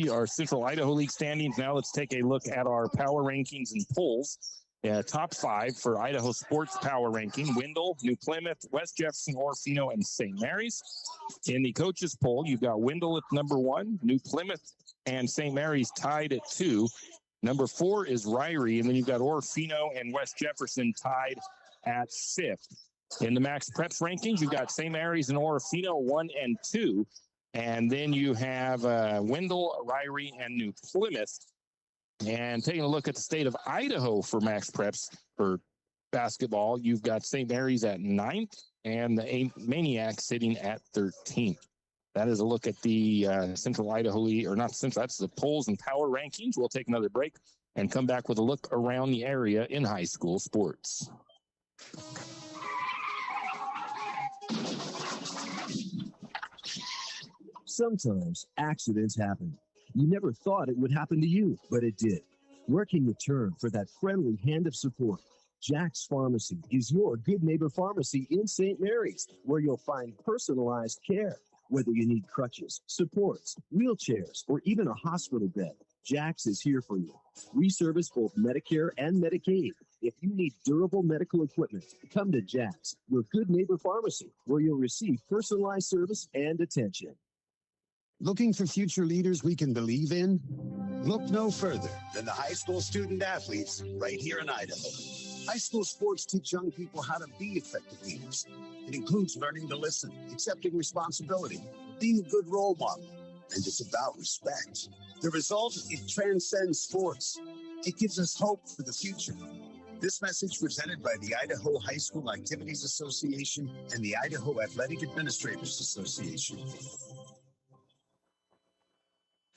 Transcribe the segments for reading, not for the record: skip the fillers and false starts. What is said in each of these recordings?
our Central Idaho League standings. Now let's take a look at our power rankings and polls. Top 5 for Idaho Sports Power Ranking: Wendell, New Plymouth, West Jefferson, Orofino, and St. Mary's. In the coaches poll, you've got Wendell at number 1, New Plymouth and St. Mary's tied at 2. Number 4 is Ryrie, and then you've got Orofino and West Jefferson tied at 5th. In the Max Preps rankings, you've got St. Mary's and Orofino 1 and 2. And then you have Wendell, Ryrie, and New Plymouth. And taking a look at the state of Idaho for Max Preps for basketball, you've got St. Mary's at 9th and the Maniacs sitting at 13th. That is a look at the Central Idaho League, or not Central, that's the polls and power rankings. We'll take another break and come back with a look around the area in high school sports. Sometimes accidents happen. You never thought it would happen to you, but it did. Where can you turn for that friendly hand of support? Jack's Pharmacy is your good neighbor pharmacy in St. Mary's, where you'll find personalized care. Whether you need crutches, supports, wheelchairs, or even a hospital bed, Jack's is here for you. We service both Medicare and Medicaid. If you need durable medical equipment, come to Jack's, your good neighbor pharmacy, where you'll receive personalized service and attention. Looking for future leaders we can believe in? Look no further than the high school student athletes right here in Idaho. High school sports teach young people how to be effective leaders. It includes learning to listen, accepting responsibility, being a good role model, and it's about respect. The result, it transcends sports. It gives us hope for the future. This message presented by the Idaho High School Activities Association and the Idaho Athletic Administrators Association.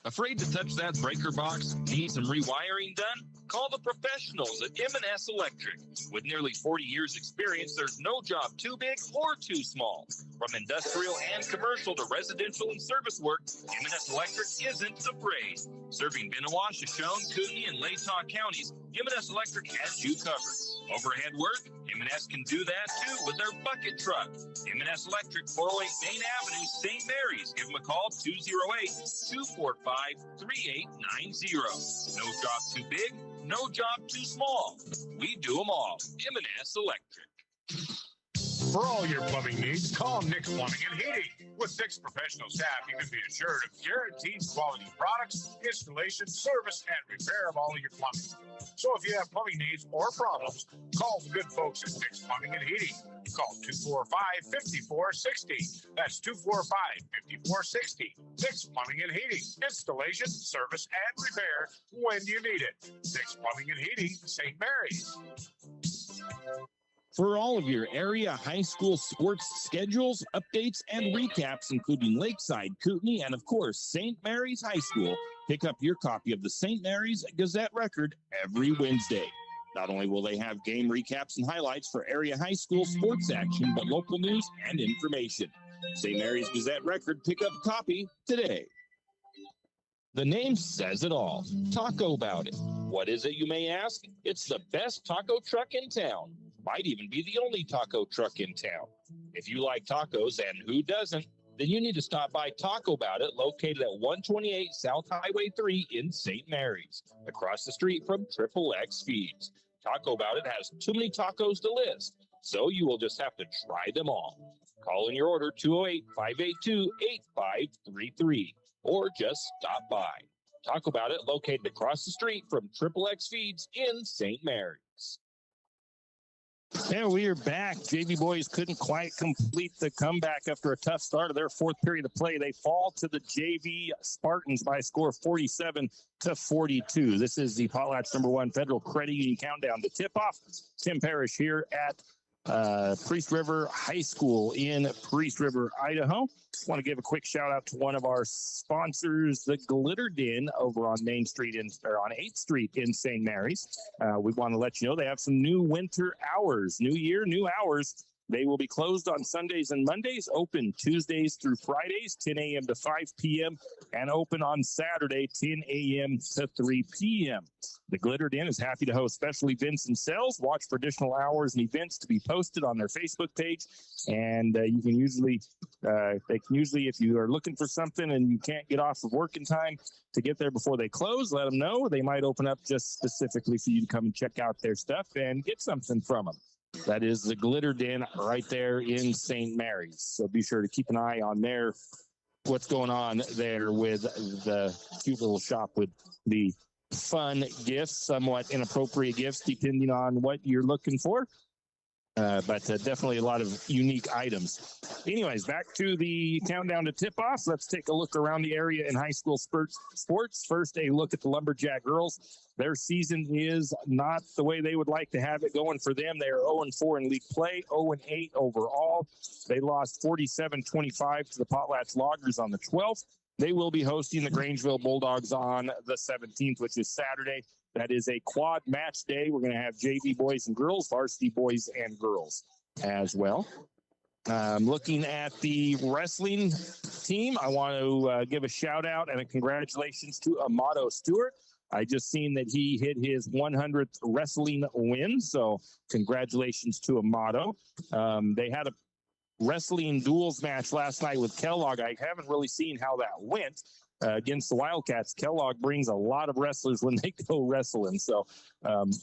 Afraid to touch that breaker box? Need some rewiring done? Call the professionals at M&S Electric. With nearly 40 years experience, there's no job too big or too small. From industrial and commercial to residential and service work, M&S Electric isn't afraid. Serving Benawah, Shoshone, Kootenai, and Latah counties, M&S Electric has you covered. Overhead work? M&S can do that too with their bucket truck. M&S Electric, 408 Main Avenue, St. Mary's. Give them a call, 208-245-3890. No job too big, no job too small. We do them all. M&S Electric. For all your plumbing needs, call Nick's Plumbing and Heating. With Nick's professional staff, you can be assured of guaranteed quality products, installation, service, and repair of all of your plumbing. So if you have plumbing needs or problems, call the good folks at Nick's Plumbing and Heating. Call 245-5460. That's 245-5460. Nick's Plumbing and Heating. Installation, service, and repair when you need it. Nick's Plumbing and Heating, St. Mary's. For all of your area high school sports schedules, updates, and recaps, including Lakeside, Kootenai, and of course, St. Mary's High School, pick up your copy of the St. Mary's Gazette Record every Wednesday. Not only will they have game recaps and highlights for area high school sports action, but local news and information. St. Mary's Gazette Record, pick up a copy today. The name says it all. Taco About It. What is it, you may ask? It's the best taco truck in town. Might even be the only taco truck in town. If you like tacos, and who doesn't, then you need to stop by Taco About It, located at 128 South Highway 3 in St. Mary's, across the street from XXX Feeds. Taco About It has too many tacos to list, so you will just have to try them all. Call in your order 208-582-8533, or just stop by. Taco About It, located across the street from XXX Feeds in St. Mary's. Yeah, we are back. JV boys couldn't quite complete the comeback after a tough start of their fourth period of play. They fall to the JV Spartans by a score of 47-42. This is the Potlatch #1 Federal Credit Union Countdown to tip-off. Tim Parrish here at Priest River High School in Priest River, Idaho. Just want to give a quick shout out to one of our sponsors, the Glitter Den over on Main Street on 8th Street in St. Mary's. We want to let you know they have some new winter hours. New year, new hours. They will be closed on Sundays and Mondays, open Tuesdays through Fridays, 10 a.m. to 5 p.m., and open on Saturday, 10 a.m. to 3 p.m. The Glittered Inn is happy to host special events and sales. Watch for additional hours and events to be posted on their Facebook page. And they can usually, if you are looking for something and you can't get off of work in time to get there before they close, let them know. They might open up just specifically for you to come and check out their stuff and get something from them. That is the Glittered Inn right there in St. Mary's. So be sure to keep an eye on what's going on there with the cute little shop with the fun gifts, somewhat inappropriate gifts, depending on what you're looking for. But definitely a lot of unique items. Anyways, back to the countdown to tip-off. Let's take a look around the area in high school sports. First, a look at the Lumberjack girls. Their season is not the way they would like to have it going for them. They are 0-4 in league play, 0-8 overall. They lost 47-25 to the Potlatch Loggers on the 12th. They will be hosting the Grangeville Bulldogs on the 17th, which is Saturday. That is a quad match day. We're going to have JV boys and girls, varsity boys and girls as well. Looking at the wrestling team, I want to give a shout out and a congratulations to Amato Stewart. I just seen that he hit his 100th wrestling win, so congratulations to Amato. They had a wrestling duels match last night with Kellogg. I haven't really seen how that went against the Wildcats. Kellogg brings a lot of wrestlers when they go wrestling, so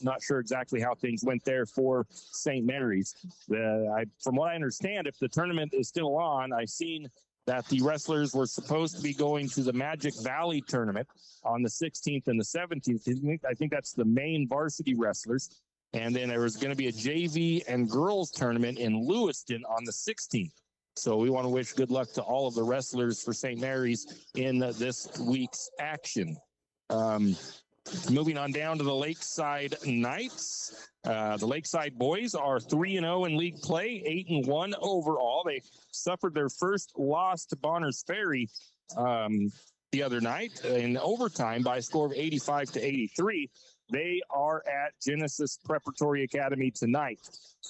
not sure exactly how things went there for St. Mary's. From what I understand, if the tournament is still on, I've seen that the wrestlers were supposed to be going to the Magic Valley tournament on the 16th and the 17th. I think that's the main varsity wrestlers. And then there was going to be a JV and girls tournament in Lewiston on the 16th. So we want to wish good luck to all of the wrestlers for St. Mary's in this week's action. Moving on down to the Lakeside Knights. The Lakeside boys are 3-0 in league play, 8-1 overall. They suffered their first loss to Bonners Ferry the other night in overtime by a score of 85-83. They are at Genesis Preparatory Academy tonight.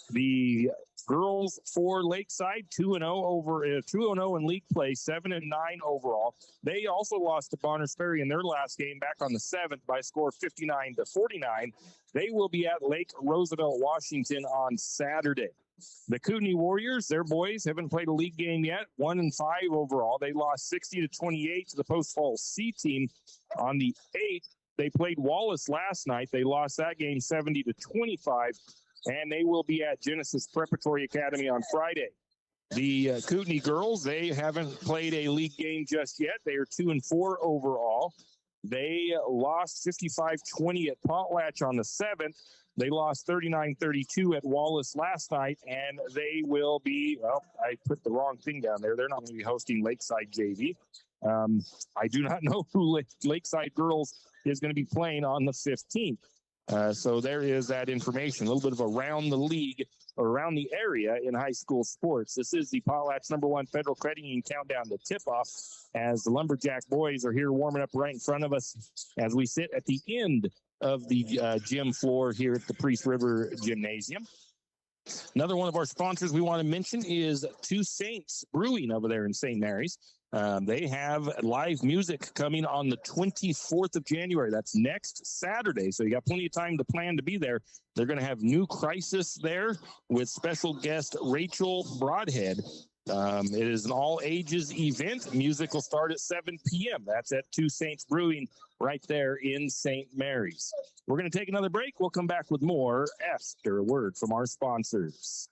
The girls for Lakeside 2-0 in league play, 7-9 overall. They also lost to Bonners Ferry in their last game back on the 7th by a score of 59-49. They will be at Lake Roosevelt, Washington on Saturday. The Kootenai Warriors, their boys haven't played a league game yet, 1-5 overall. They lost 60-28 to the Post Falls C team on the 8th. They played Wallace last night. They lost that game 70-25, and they will be at Genesis Preparatory Academy on Friday. The Kootenai girls, they haven't played a league game just yet. They are 2-4 overall. They lost 55-20 at Potlatch on the 7th. They lost 39-32 at Wallace last night, and they will be, well, I put the wrong thing down there. They're not going to be hosting Lakeside JV. I do not know who Lakeside girls is going to be playing on the 15th. So there is that information, a little bit of around the league, around the area in high school sports. This is the Potlatch #1 Federal Credit Union countdown to tip-off as the Lumberjack boys are here warming up right in front of us as we sit at the end of the gym floor here at the Priest River Gymnasium. Another one of our sponsors we want to mention is Two Saints Brewing over there in St. Mary's. They have live music coming on the 24th of January. That's next Saturday. So you got plenty of time to plan to be there. They're going to have New Crisis there with special guest Rachel Broadhead. It is an all-ages event. Music will start at 7 p.m. That's at Two Saints Brewing right there in St. Mary's. We're going to take another break. We'll come back with more after a word from our sponsors.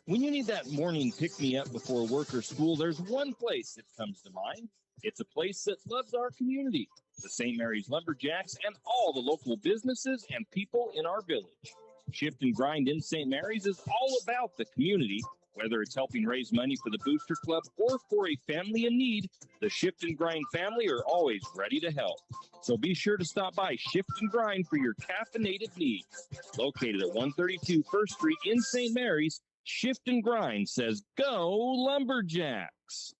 When you need that morning pick-me-up before work or school, there's one place that comes to mind. It's a place that loves our community, the St. Mary's Lumberjacks, and all the local businesses and people in our village. Shift and Grind in St. Mary's is all about the community. Whether it's helping raise money for the Booster Club or for a family in need, the Shift and Grind family are always ready to help. So be sure to stop by Shift and Grind for your caffeinated needs. Located at 132 First Street in St. Mary's, Shift and Grind says, go Lumberjacks.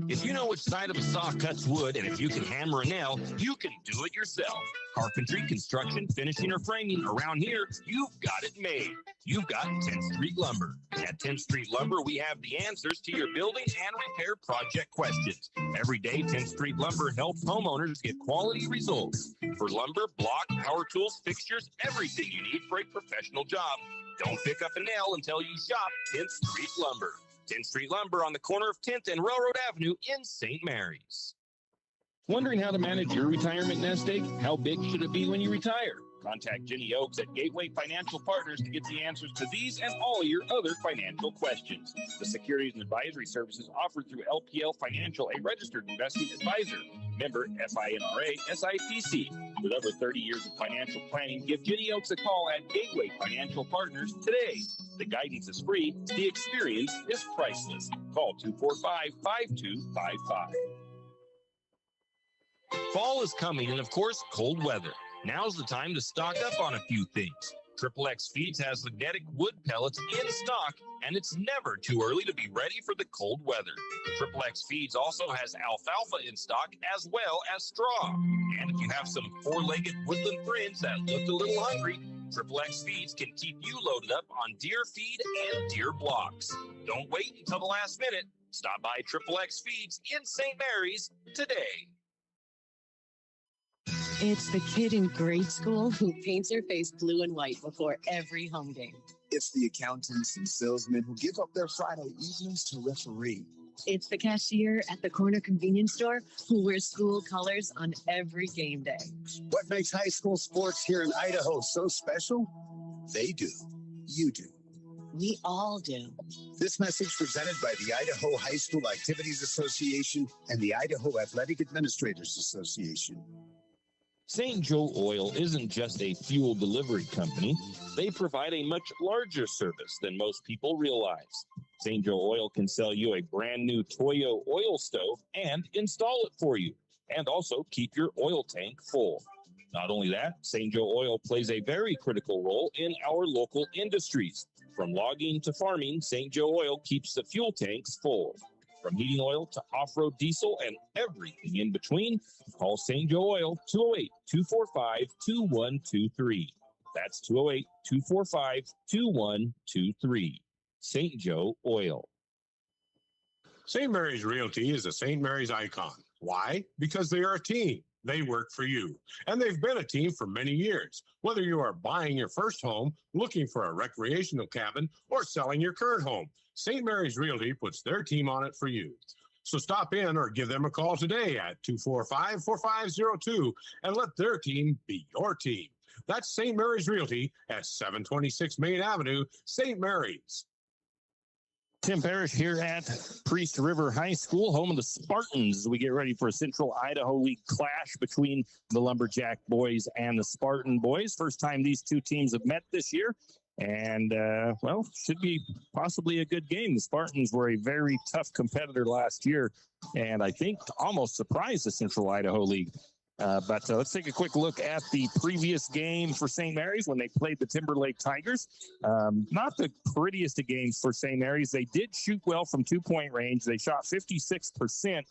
If you know which side of a saw cuts wood, and if you can hammer a nail, you can do it yourself. Carpentry, construction, finishing, or framing, around here, you've got it made. You've got 10th Street Lumber. At 10th Street Lumber, we have the answers to your building and repair project questions. Every day, 10th Street Lumber helps homeowners get quality results. For lumber, block, power tools, fixtures, everything you need for a professional job. Don't pick up a nail until you shop 10th Street Lumber. 10th Street Lumber on the corner of 10th and Railroad Avenue in St. Mary's. Wondering how to manage your retirement nest egg? How big should it be when you retire? Contact Jenny Oakes at Gateway Financial Partners to get the answers to these and all your other financial questions. The securities and advisory services offered through LPL Financial, a registered investment advisor. Member FINRA SIPC. With over 30 years of financial planning, give Jenny Oakes a call at Gateway Financial Partners today. The guidance is free. The experience is priceless. Call 245-5255. Fall is coming, and of course, cold weather. Now's the time to stock up on a few things. XXX Feeds has magnetic wood pellets in stock, and it's never too early to be ready for the cold weather. XXX Feeds also has alfalfa in stock as well as straw. And if you have some four-legged woodland friends that look a little hungry, XXX Feeds can keep you loaded up on deer feed and deer blocks. Don't wait until the last minute. Stop by XXX Feeds in St. Mary's today. It's the kid in grade school who paints her face blue and white before every home game. It's the accountants and salesmen who give up their Friday evenings to referee. It's the cashier at the corner convenience store who wears school colors on every game day. What makes high school sports here in Idaho so special? They do. You do. We all do. This message presented by the Idaho High School Activities Association and the Idaho Athletic Administrators Association. St. Joe Oil isn't just a fuel delivery company. They provide a much larger service than most people realize. St. Joe Oil can sell you a brand new Toyo oil stove and install it for you, and also keep your oil tank full. Not only that, St. Joe Oil plays a very critical role in our local industries. From logging to farming, St. Joe Oil keeps the fuel tanks full. From heating oil to off-road diesel and everything in between, call St. Joe Oil 208-245-2123. That's 208-245-2123. St. Joe Oil. St. Mary's Realty is a St. Mary's icon. Why? Because they are a team. They work for you. And they've been a team for many years. Whether you are buying your first home, looking for a recreational cabin, or selling your current home, St. Mary's Realty puts their team on it for you. So stop in or give them a call today at 245-4502 and let their team be your team. That's St. Mary's Realty at 726 Main Avenue, St. Mary's. Tim Parrish here at Priest River High School, home of the Spartans, as we get ready for a Central Idaho League clash between the Lumberjack boys and the Spartan boys. First time these two teams have met this year. And, should be possibly a good game. The Spartans were a very tough competitor last year, and I think almost surprised the Central Idaho League. But let's take a quick look at the previous game for St. Mary's when they played the Timberlake Tigers. Not the prettiest of games for St. Mary's. They did shoot well from two-point range. They shot 56%.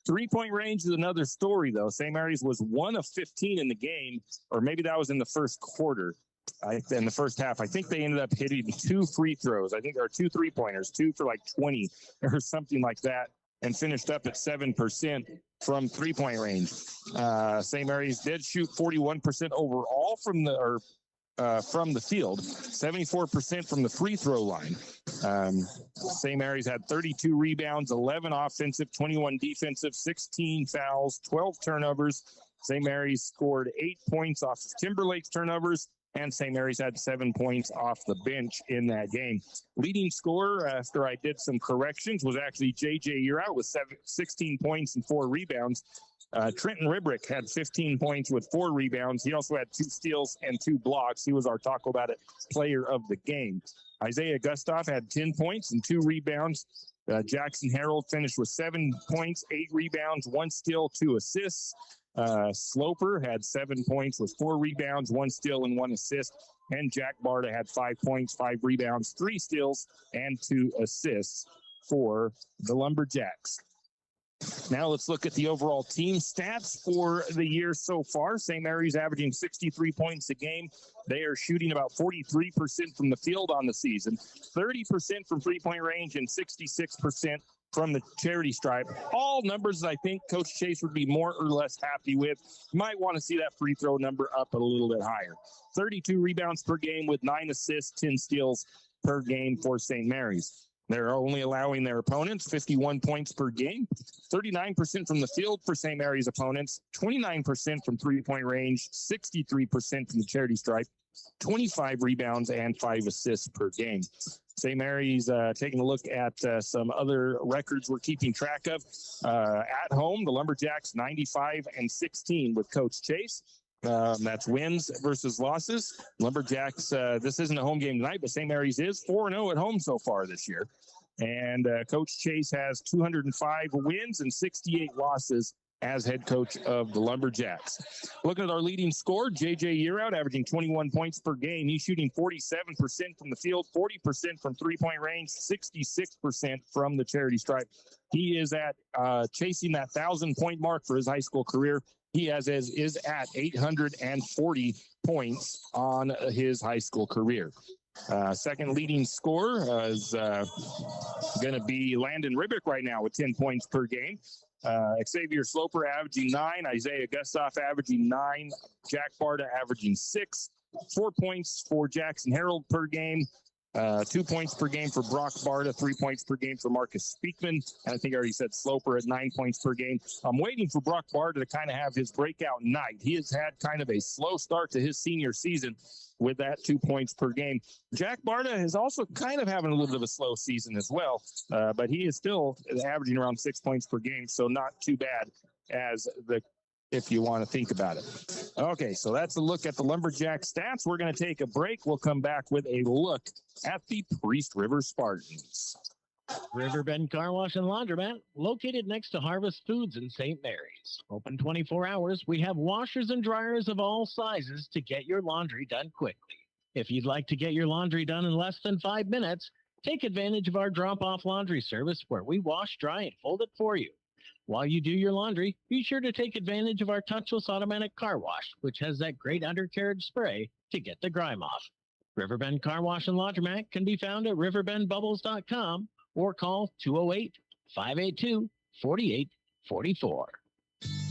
Three-point range is another story, though. St. Mary's was 1 of 15 in the game, or maybe that was in the first quarter. In the first half, I think they ended up hitting 2 free throws. I think there are 2 3-pointers, 2 for like 20 or something like that, and finished up at 7% from three-point range. St. Mary's did shoot 41% overall from the field, 74% from the free throw line. St. Mary's had 32 rebounds, 11 offensive, 21 defensive, 16 fouls, 12 turnovers. St. Mary's scored 8 points off of Timberlake's turnovers, and St. Mary's had 7 points off the bench in that game. Leading scorer, after I did some corrections, was actually J.J. Uriot with 16 points and 4 rebounds. Trenton Ribrick had 15 points with 4 rebounds. He also had 2 steals and 2 blocks. He was our Talk About It player of the game. Isaiah Gustav had 10 points and 2 rebounds. Jackson Harold finished with 7 points, 8 rebounds, 1 steal, 2 assists. Sloper had 7 points with 4 rebounds, 1 steal, and 1 assist. And Jack Barta had 5 points, 5 rebounds, 3 steals, and 2 assists for the Lumberjacks. Now let's look at the overall team stats for the year so far. St. Mary's averaging 63 points a game. They are shooting about 43% from the field on the season, 30% from three-point range, and 66% from the charity stripe. All numbers I think Coach Chase would be more or less happy with. You might want to see that free throw number up a little bit higher. 32 rebounds per game with 9 assists, 10 steals per game for St. Mary's. They're only allowing their opponents 51 points per game, 39% from the field for St. Mary's opponents, 29% from three-point range, 63% from the charity stripe, 25 rebounds, and 5 assists per game. St. Mary's taking a look at some other records we're keeping track of. At home, the Lumberjacks 95-16 with Coach Chase. That's wins versus losses. Lumberjacks, this isn't a home game tonight, but St. Mary's is 4-0 at home so far this year. And Coach Chase has 205 wins and 68 losses as head coach of the Lumberjacks. Looking at our leading scorer, J.J. Yearout, averaging 21 points per game. He's shooting 47% from the field, 40% from three-point range, 66% from the charity stripe. He is at chasing that 1,000-point mark for his high school career. He is at 840 points on his high school career. Second leading scorer is going to be Landon Ribick right now with 10 points per game. Xavier Sloper averaging 9, Isaiah Gustav averaging 9, Jack Barta averaging 6, 4 points for Jackson Harold per game, 2 points per game for Brock Barta, 3 points per game for Marcus Speakman, and I think I already said Sloper at 9 points per game. I'm waiting for Brock Barta to kind of have his breakout night. He has had kind of a slow start to his senior season with that 2 points per game. Jack Barta is also kind of having a little bit of a slow season as well, but he is still averaging around 6 points per game, so not too bad if you want to think about it. Okay, so that's a look at the Lumberjack stats. We're going to take a break. We'll come back with a look at the Priest River Spartans. Riverbend Car Wash and Laundromat, located next to Harvest Foods in St. Mary's. Open 24 hours, we have washers and dryers of all sizes to get your laundry done quickly. If you'd like to get your laundry done in less than 5 minutes, take advantage of our drop-off laundry service where we wash, dry, and fold it for you. While you do your laundry, be sure to take advantage of our touchless automatic car wash, which has that great undercarriage spray to get the grime off. Riverbend Car Wash and Laundromat can be found at riverbendbubbles.com or call 208-582-4844.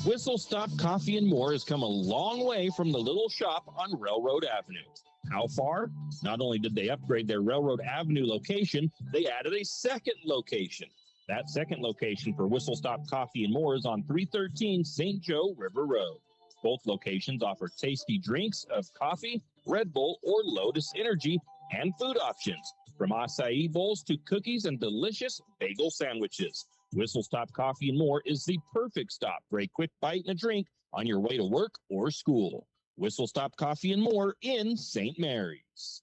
Whistle Stop Coffee and More has come a long way from the little shop on Railroad Avenue. How far? Not only did they upgrade their Railroad Avenue location, they added a second location. That second location for Whistle Stop Coffee and More is on 313 St. Joe River Road. Both locations offer tasty drinks of coffee, Red Bull, or Lotus Energy, and food options, from acai bowls to cookies and delicious bagel sandwiches. Whistle Stop Coffee and More is the perfect stop for a quick bite and a drink on your way to work or school. Whistle Stop Coffee and More in St. Mary's.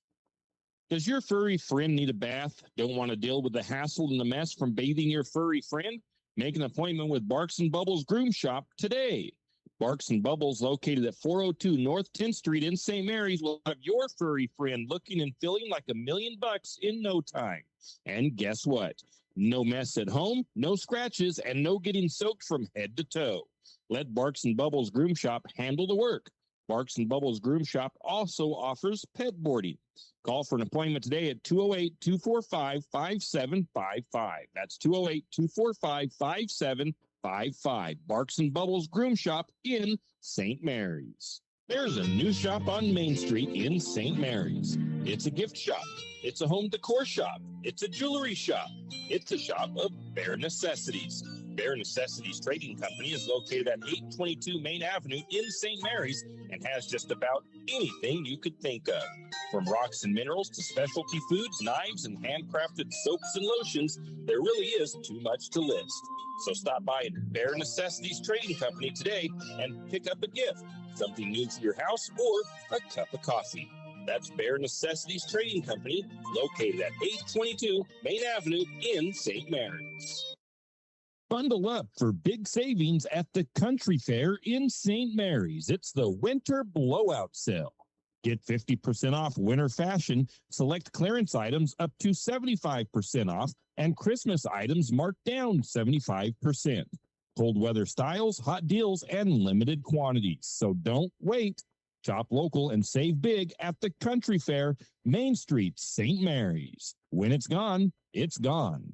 Does your furry friend need a bath? Don't want to deal with the hassle and the mess from bathing your furry friend? Make an appointment with Barks and Bubbles Groom Shop today. Barks and Bubbles, located at 402 North 10th Street in St. Mary's, will have your furry friend looking and feeling like $1,000,000 in no time. And guess what? No mess at home, no scratches, and no getting soaked from head to toe. Let Barks and Bubbles Groom Shop handle the work. Barks and Bubbles Groom Shop also offers pet boarding. Call for an appointment today at 208-245-5755. That's 208-245-5755. Barks and Bubbles Groom Shop in St. Mary's. There's a new shop on Main Street in St. Mary's. It's a gift shop. It's a home decor shop. It's a jewelry shop. It's a shop of bare necessities. Bare Necessities Trading Company is located at 822 Main Avenue in St. Mary's and has just about anything you could think of. From rocks and minerals to specialty foods, knives, and handcrafted soaps and lotions, there really is too much to list. So stop by at Bare Necessities Trading Company today and pick up a gift, something new for your house, or a cup of coffee. That's Bare Necessities Trading Company, located at 822 Main Avenue in St. Mary's. Bundle up for big savings at the Country Fair in St. Mary's. It's the Winter Blowout Sale. Get 50% off winter fashion, select clearance items up to 75% off, and Christmas items marked down 75%. Cold weather styles, hot deals, and limited quantities. So don't wait. Shop local and save big at the Country Fair, Main Street, St. Mary's. When it's gone, it's gone.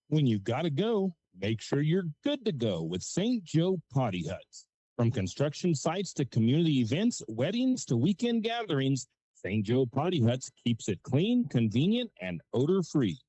When you gotta go, make sure you're good to go with St. Joe Potty Huts. From construction sites to community events, weddings to weekend gatherings, St. Joe Potty Huts keeps it clean, convenient, and odor-free.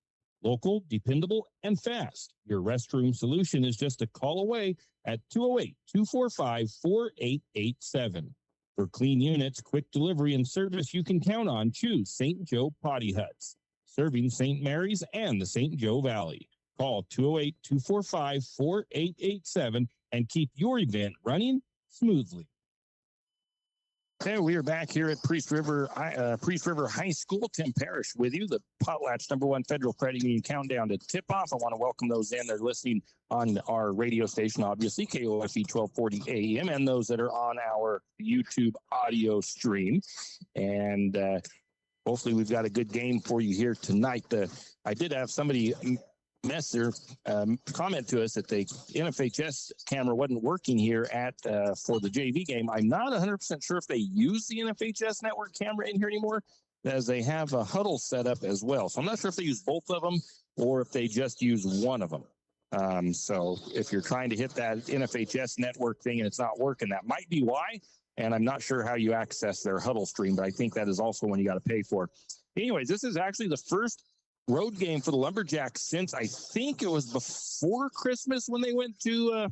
Local, dependable, and fast. Your restroom solution is just a call away at 208-245-4887. For clean units, quick delivery, and service you can count on, choose St. Joe Potty Huts, serving St. Mary's and the St. Joe Valley. Call 208-245-4887 and keep your event running smoothly. Okay, we are back here at Priest River High School. Tim Parrish with you, the Potlatch #1 Federal Credit Union countdown to tip-off. I want to welcome those in. They're listening on our radio station, obviously, KOFE 1240 AM, and those that are on our YouTube audio stream. And hopefully we've got a good game for you here tonight. I did have somebody comment to us that the NFHS camera wasn't working here for the JV game. I'm not 100% sure if they use the NFHS network camera in here anymore, as they have a huddle set up as well. So I'm not sure if they use both of them or if they just use one of them. So if you're trying to hit that NFHS network thing and it's not working, that might be why. And I'm not sure how you access their huddle stream, but I think that is also one you got to pay for. Anyways, this is actually the first road game for the Lumberjacks since I think it was before Christmas when they went to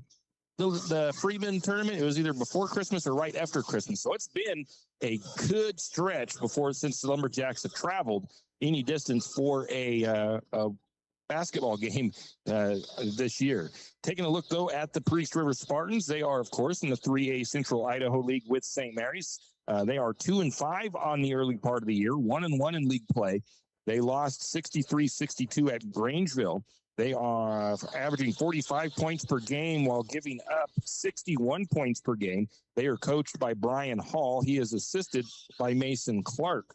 the Freeman tournament. It was either before Christmas or right after Christmas. So it's been a good stretch since the Lumberjacks have traveled any distance for a basketball game this year. Taking a look, though, at the Priest River Spartans. They are, of course, in the 3A Central Idaho League with St. Mary's. They are 2-5 on the early part of the year, 1-1 in league play. They lost 63-62 at Grangeville. They are averaging 45 points per game while giving up 61 points per game. They are coached by Brian Hall. He is assisted by Mason Clark.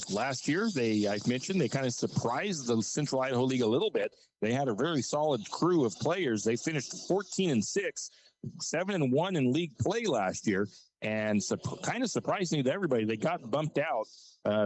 Last year, I mentioned they kind of surprised the Central Idaho League a little bit. They had a very solid crew of players. They finished 14-6, 7-1 in league play last year. And kind of surprising to everybody, they got bumped out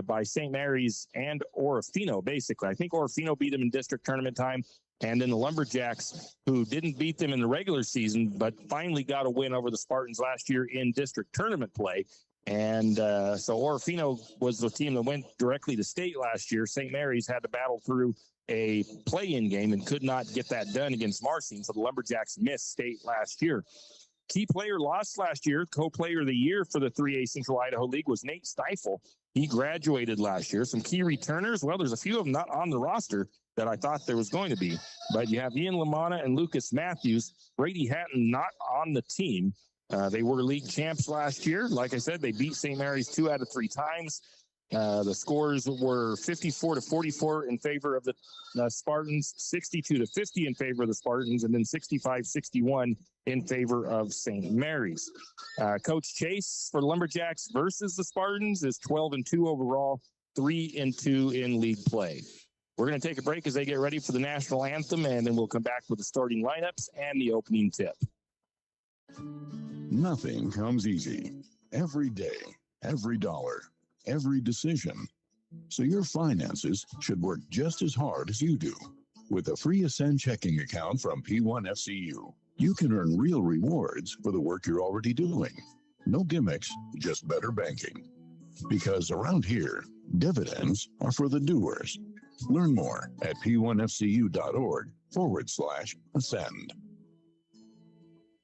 by St. Mary's and Orofino, basically. I think Orofino beat them in district tournament time. And then the Lumberjacks, who didn't beat them in the regular season, but finally got a win over the Spartans last year in district tournament play. And so Orofino was the team that went directly to state last year. St. Mary's had to battle through a play-in game and could not get that done against Marcine. So the Lumberjacks missed state last year. Key player lost last year. Co-player of the year for the 3A Central Idaho League was Nate Stiefel. He graduated last year. Some key returners, well, there's a few of them not on the roster that I thought there was going to be. But you have Ian Lamana and Lucas Matthews. Brady Hatton not on the team. They were league champs last year. Like I said, they beat St. Mary's 2 out of 3 times. The scores were 54-44 in favor of the Spartans, 62-50 in favor of the Spartans, and then 65-61 in favor of St. Mary's. Coach Chase for the Lumberjacks versus the Spartans is 12-2 overall, 3-2 in league play. We're going to take a break as they get ready for the national anthem, and then we'll come back with the starting lineups and the opening tip. Nothing comes easy. Every day, every dollar, every decision. So your finances should work just as hard as you do. With a free Ascend checking account from P1FCU, you can earn real rewards for the work you're already doing. No gimmicks, just better banking. Because around here, dividends are for the doers. Learn more at p1fcu.org/ascend.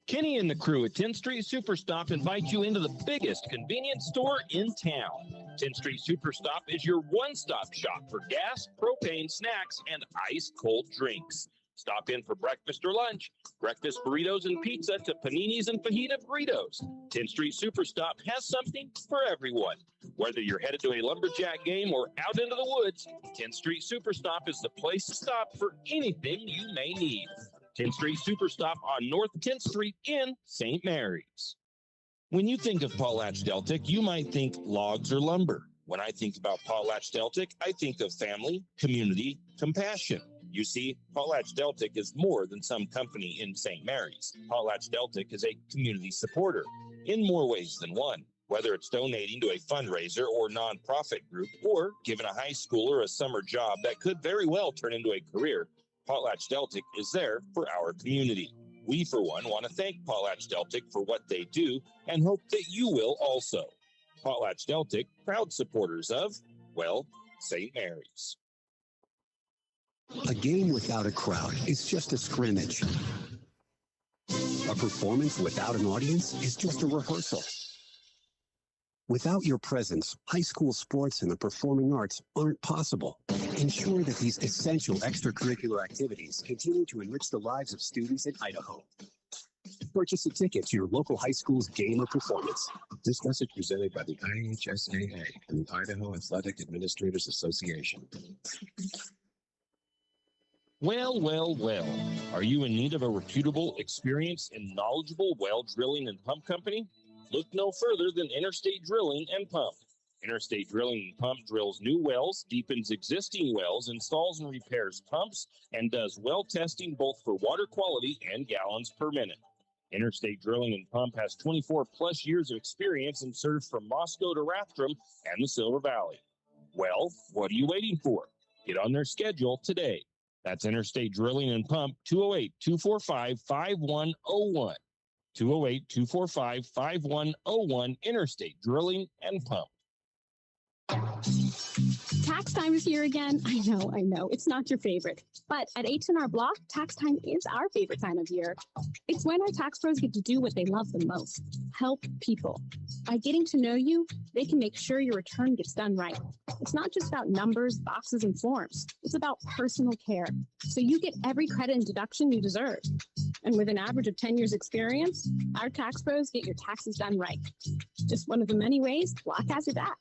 Kenny and the crew at 10th Street Superstop invite you into the biggest convenience store in town. 10th Street Superstop is your one-stop shop for gas, propane, snacks, and ice-cold drinks. Stop in for breakfast or lunch, breakfast burritos and pizza to paninis and fajita burritos. 10th Street Superstop has something for everyone. Whether you're headed to a Lumberjack game or out into the woods, 10th Street Superstop is the place to stop for anything you may need. 10th Street Superstop on North 10th Street in St. Mary's. When you think of Potlatch Deltic, you might think logs or lumber. When I think about Potlatch Deltic, I think of family, community, compassion. You see, PotlatchDeltic is more than some company in St. Mary's. PotlatchDeltic is a community supporter in more ways than one. Whether it's donating to a fundraiser or nonprofit group, or giving a high schooler a summer job that could very well turn into a career, PotlatchDeltic is there for our community. We, for one, want to thank PotlatchDeltic for what they do and hope that you will also. PotlatchDeltic, proud supporters of, well, St. Mary's. A game without a crowd is just a scrimmage. A performance without an audience is just a rehearsal. Without your presence, high school sports and the performing arts aren't possible. Ensure that these essential extracurricular activities continue to enrich the lives of students in Idaho. Purchase a ticket to your local high school's game or performance. This message presented by the IHSAA and the Idaho Athletic Administrators Association. Well, well, well. Are you in need of a reputable, experienced, and knowledgeable well drilling and pump company? Look no further than Interstate Drilling and Pump. Interstate Drilling and Pump drills new wells, deepens existing wells, installs and repairs pumps, and does well testing both for water quality and gallons per minute. Interstate Drilling and Pump has 24 plus years of experience and serves from Moscow to Rathdrum and the Silver Valley. Well, what are you waiting for? Get on their schedule today. That's Interstate Drilling and Pump, 208-245-5101. 208-245-5101, Interstate Drilling and Pump. Tax time is here again. I know. It's not your favorite. But at H&R Block, tax time is our favorite time of year. It's when our tax pros get to do what they love the most, help people. By getting to know you, they can make sure your return gets done right. It's not just about numbers, boxes, and forms. It's about personal care. So you get every credit and deduction you deserve. And with an average of 10 years experience, our tax pros get your taxes done right. Just one of the many ways Block has your back.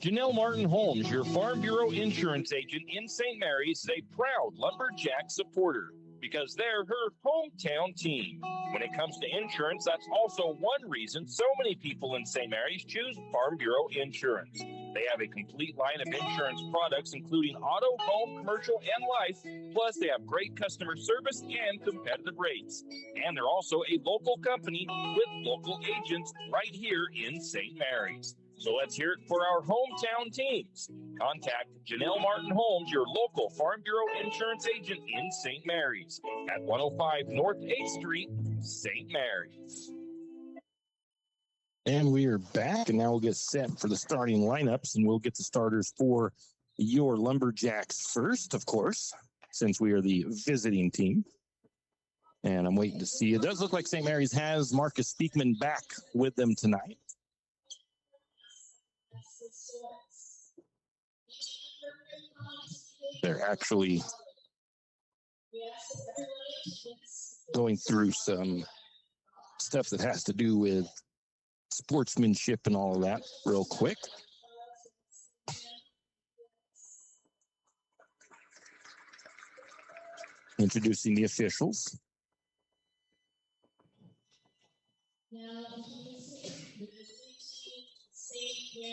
Janelle Martin Holmes, your Farm Bureau insurance agent in St. Mary's, is a proud Lumberjack supporter because they're her hometown team. When it comes to insurance, that's also one reason so many people in St. Mary's choose Farm Bureau Insurance. They have a complete line of insurance products, including auto, home, commercial, and life. Plus, they have great customer service and competitive rates. And they're also a local company with local agents right here in St. Mary's. So let's hear it for our hometown teams. Contact Janelle Martin Holmes, your local Farm Bureau insurance agent in St. Mary's at 105 North 8th Street, St. Mary's. And we are back, and now we'll get set for the starting lineups, and we'll get the starters for your Lumberjacks first, of course, since we are the visiting team. And I'm waiting to see. It does look like St. Mary's has Marcus Speakman back with them tonight. They're actually going through some stuff that has to do with sportsmanship and all of that real quick. Introducing the officials.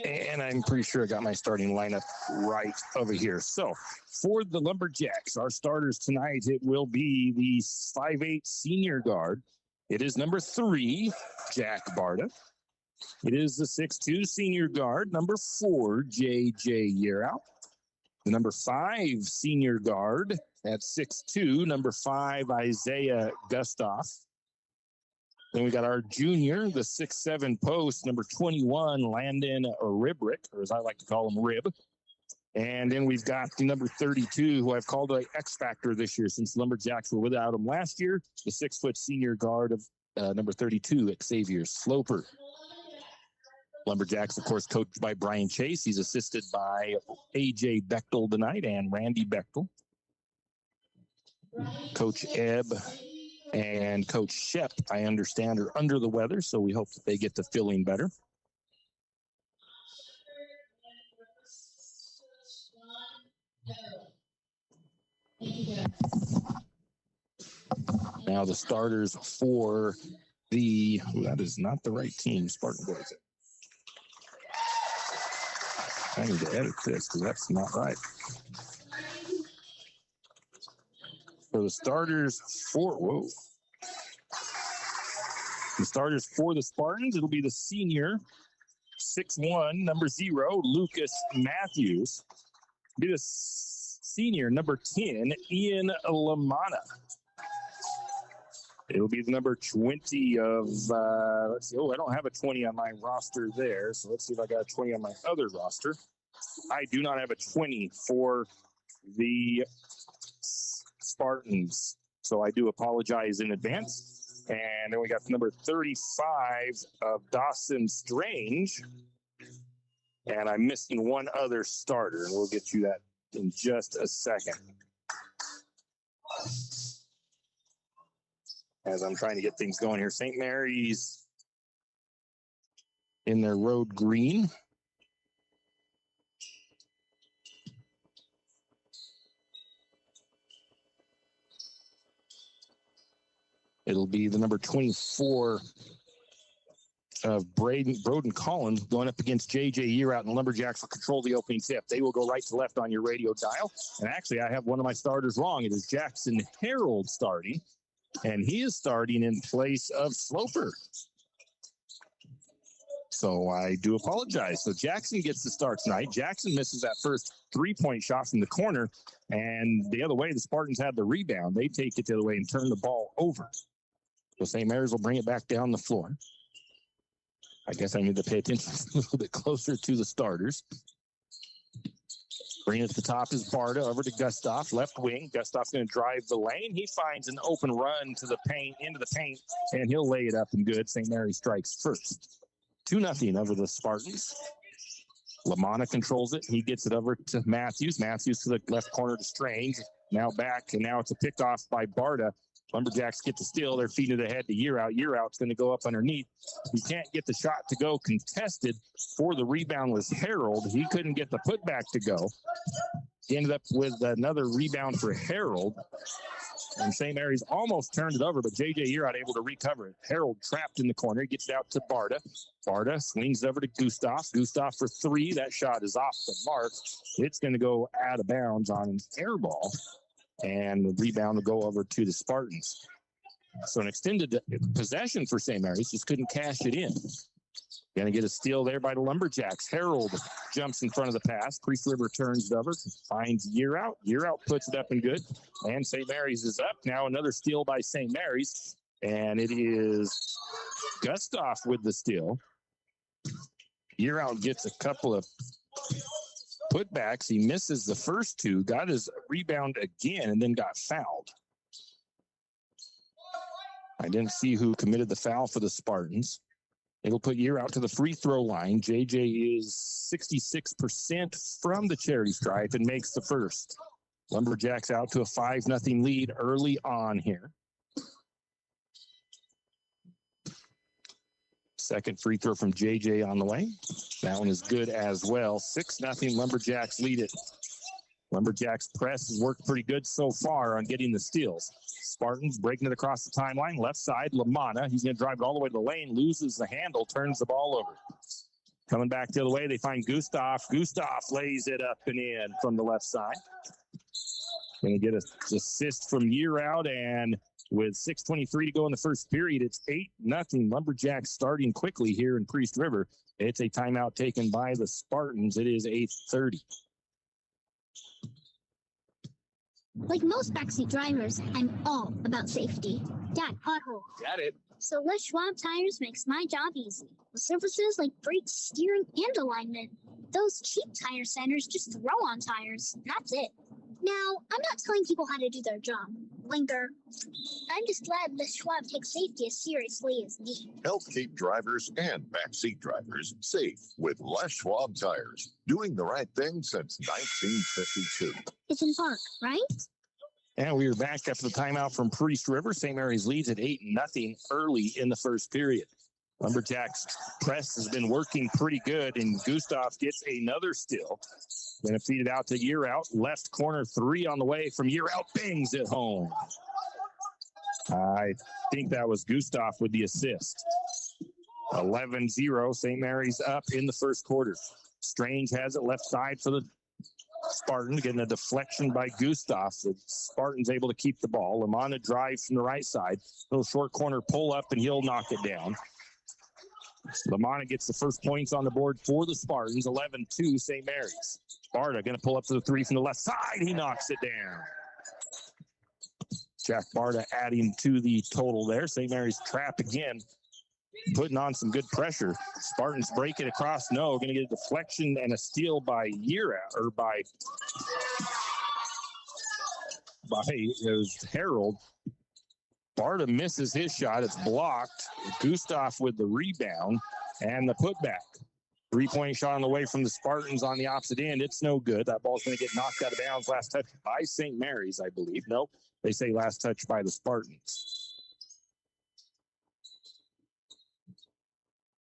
And I'm pretty sure I got my starting lineup right over here. So for the Lumberjacks, our starters tonight, it will be the 5'8" senior guard. It is number 3, Jack Barta. It is the 6'2" senior guard, number 4, J.J. Yearout. The number 5 senior guard at 6'2", number 5, Isaiah Gustoff. Then we got our junior, the 6'7" post, number 21, Landon Ribrick, or as I like to call him, Rib. And then we've got the number 32, who I've called an X Factor this year since Lumberjacks were without him last year, the 6-foot senior guard of number 32, Xavier Sloper. Lumberjacks, of course, coached by Brian Chase. He's assisted by A.J. Bechtel tonight and Randy Bechtel. Coach Ebb and Coach Shep, I understand, are under the weather, so we hope that they get to feeling better. Now the starters for the, that is not the right team, Spartan Boys. I need to edit this because that's not right. So the starters for the Spartans, it'll be the senior, 6'1", number 0, Lucas Matthews. Be the senior, number 10, Ian Lamana. It'll be the number 20 of, let's see. Oh, I don't have a 20 on my roster there. So let's see if I got a 20 on my other roster. I do not have a 20 for the Spartans. So I do apologize in advance. And then we got number 35 of Dawson Strange. And I'm missing one other starter. And we'll get you that in just a second. As I'm trying to get things going here. St. Mary's in their road green. It'll be the number 24 of Broden Collins going up against J.J. Yearout and Lumberjacks for control of the opening tip. They will go right to left on your radio dial. And actually, I have one of my starters wrong. It is Jackson Harold starting. And he is starting in place of Sloper. So I do apologize. So Jackson gets the start tonight. Jackson misses that first three-point shot from the corner. And the other way, the Spartans had the rebound. They take it the other way and turn the ball over. So St. Mary's will bring it back down the floor. I guess I need to pay attention a little bit closer to the starters. Bring it to the top is Barta over to Gustav, left wing. Gustav's going to drive the lane. He finds an open run to the paint, into the paint, and he'll lay it up and good. St. Mary strikes first. 2-0 over the Spartans. Lamana controls it. He gets it over to Matthews. Matthews to the left corner to Strange. Now back, and now it's a pickoff by Barta. Lumberjacks get the steal. They're feeding it ahead to Yearout. Yearout's going to go up underneath. He can't get the shot to go contested. For the rebound was Harold. He couldn't get the putback to go. He ended up with another rebound for Harold. And St. Mary's almost turned it over, but J.J. Yearout able to recover it. Harold trapped in the corner. He gets it out to Barta. Barta swings over to Gustav. Gustav for three. That shot is off the mark. It's going to go out of bounds on an air ball. And the rebound will go over to the Spartans. So an extended possession for St. Mary's, just couldn't cash it in. Going to get a steal there by the Lumberjacks. Harold jumps in front of the pass. Priest River turns it over, finds Yearout. Yearout puts it up and good. And St. Mary's is up. Now another steal by St. Mary's. And it is Gustav with the steal. Yearout gets a couple of putbacks. He misses the first two, got his rebound again, and then got fouled. I didn't see who committed the foul for the Spartans. It'll put Yearout to the free throw line. JJ is 66% from the charity stripe and makes the first. Lumberjacks out to a 5-0 lead early on here. Second free throw from JJ on the way. That one is good as well. 6-0 Lumberjacks lead it. Lumberjacks press has worked pretty good so far on getting the steals. Spartans breaking it across the timeline. Left side, Lamana. He's going to drive it all the way to the lane, loses the handle, turns the ball over. Coming back the other way, they find Gustav. Gustav lays it up and in from the left side. Going to get an assist from Yearout, and with 6:23 to go in the first period, it's 8-0 Lumberjacks starting quickly here in Priest River. It's a timeout taken by the Spartans. It is 8:30. Like most backseat drivers, I'm all about safety. Dad, pothole. Got it. So Les Schwab Tires makes my job easy. With services like brakes, steering, and alignment. Those cheap tire centers just throw on tires. That's it. Now, I'm not telling people how to do their job. Blinker. I'm just glad Les Schwab takes safety as seriously as me. Help keep drivers and backseat drivers safe with Les Schwab Tires. Doing the right thing since 1952. It's in Park, right? And we are back after the timeout from Priest River. St. Mary's leads at 8-0 early in the first period. Lumberjacks press has been working pretty good, and Gustav gets another steal. Going to feed it out to Yearout. Left corner three on the way from Yearout. Bangs it home. I think that was Gustav with the assist. 11-0. St. Mary's up in the first quarter. Strange has it left side for the Spartan getting a deflection by Gustav. The Spartan's able to keep the ball. Lamana drives from the right side. Little short corner pull up, and he'll knock it down. Lamana gets the first points on the board for the Spartans, 11-2 St. Mary's. Barta going to pull up to the three from the left side. He knocks it down. Jack Barta adding to the total there. St. Mary's trap again, putting on some good pressure. Spartans break it across. No, going to get a deflection and a steal by it was Harold. Barta misses his shot. It's blocked. Gustav with the rebound and the putback. 3-point shot on the way from the Spartans on the opposite end. It's no good. That ball's going to get knocked out of bounds. Last touch by St. Mary's, I believe. Nope. They say last touch by the Spartans.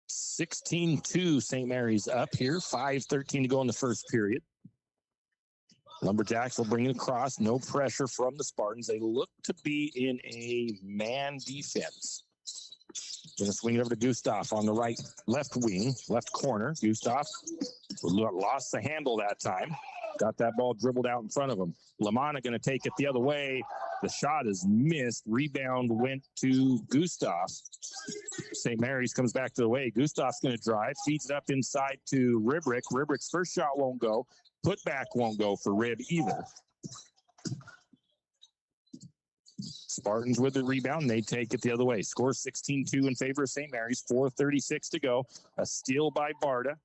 16-2 St. Mary's up here. 5:13 to go in the first period. Lumberjacks will bring it across. No pressure from the Spartans. They look to be in a man defense. Going to swing it over to Gustav on the left corner. Gustav lost the handle that time. Got that ball dribbled out in front of him. Lamana going to take it the other way. The shot is missed. Rebound went to Gustav. St. Mary's comes back to the way. Gustav's going to drive. Feeds it up inside to Ribrick. Ribrick's first shot won't go. Putback won't go for Rib either. Spartans with the rebound. They take it the other way. Score 16-2 in favor of St. Mary's. 4:36 to go. A steal by Barta.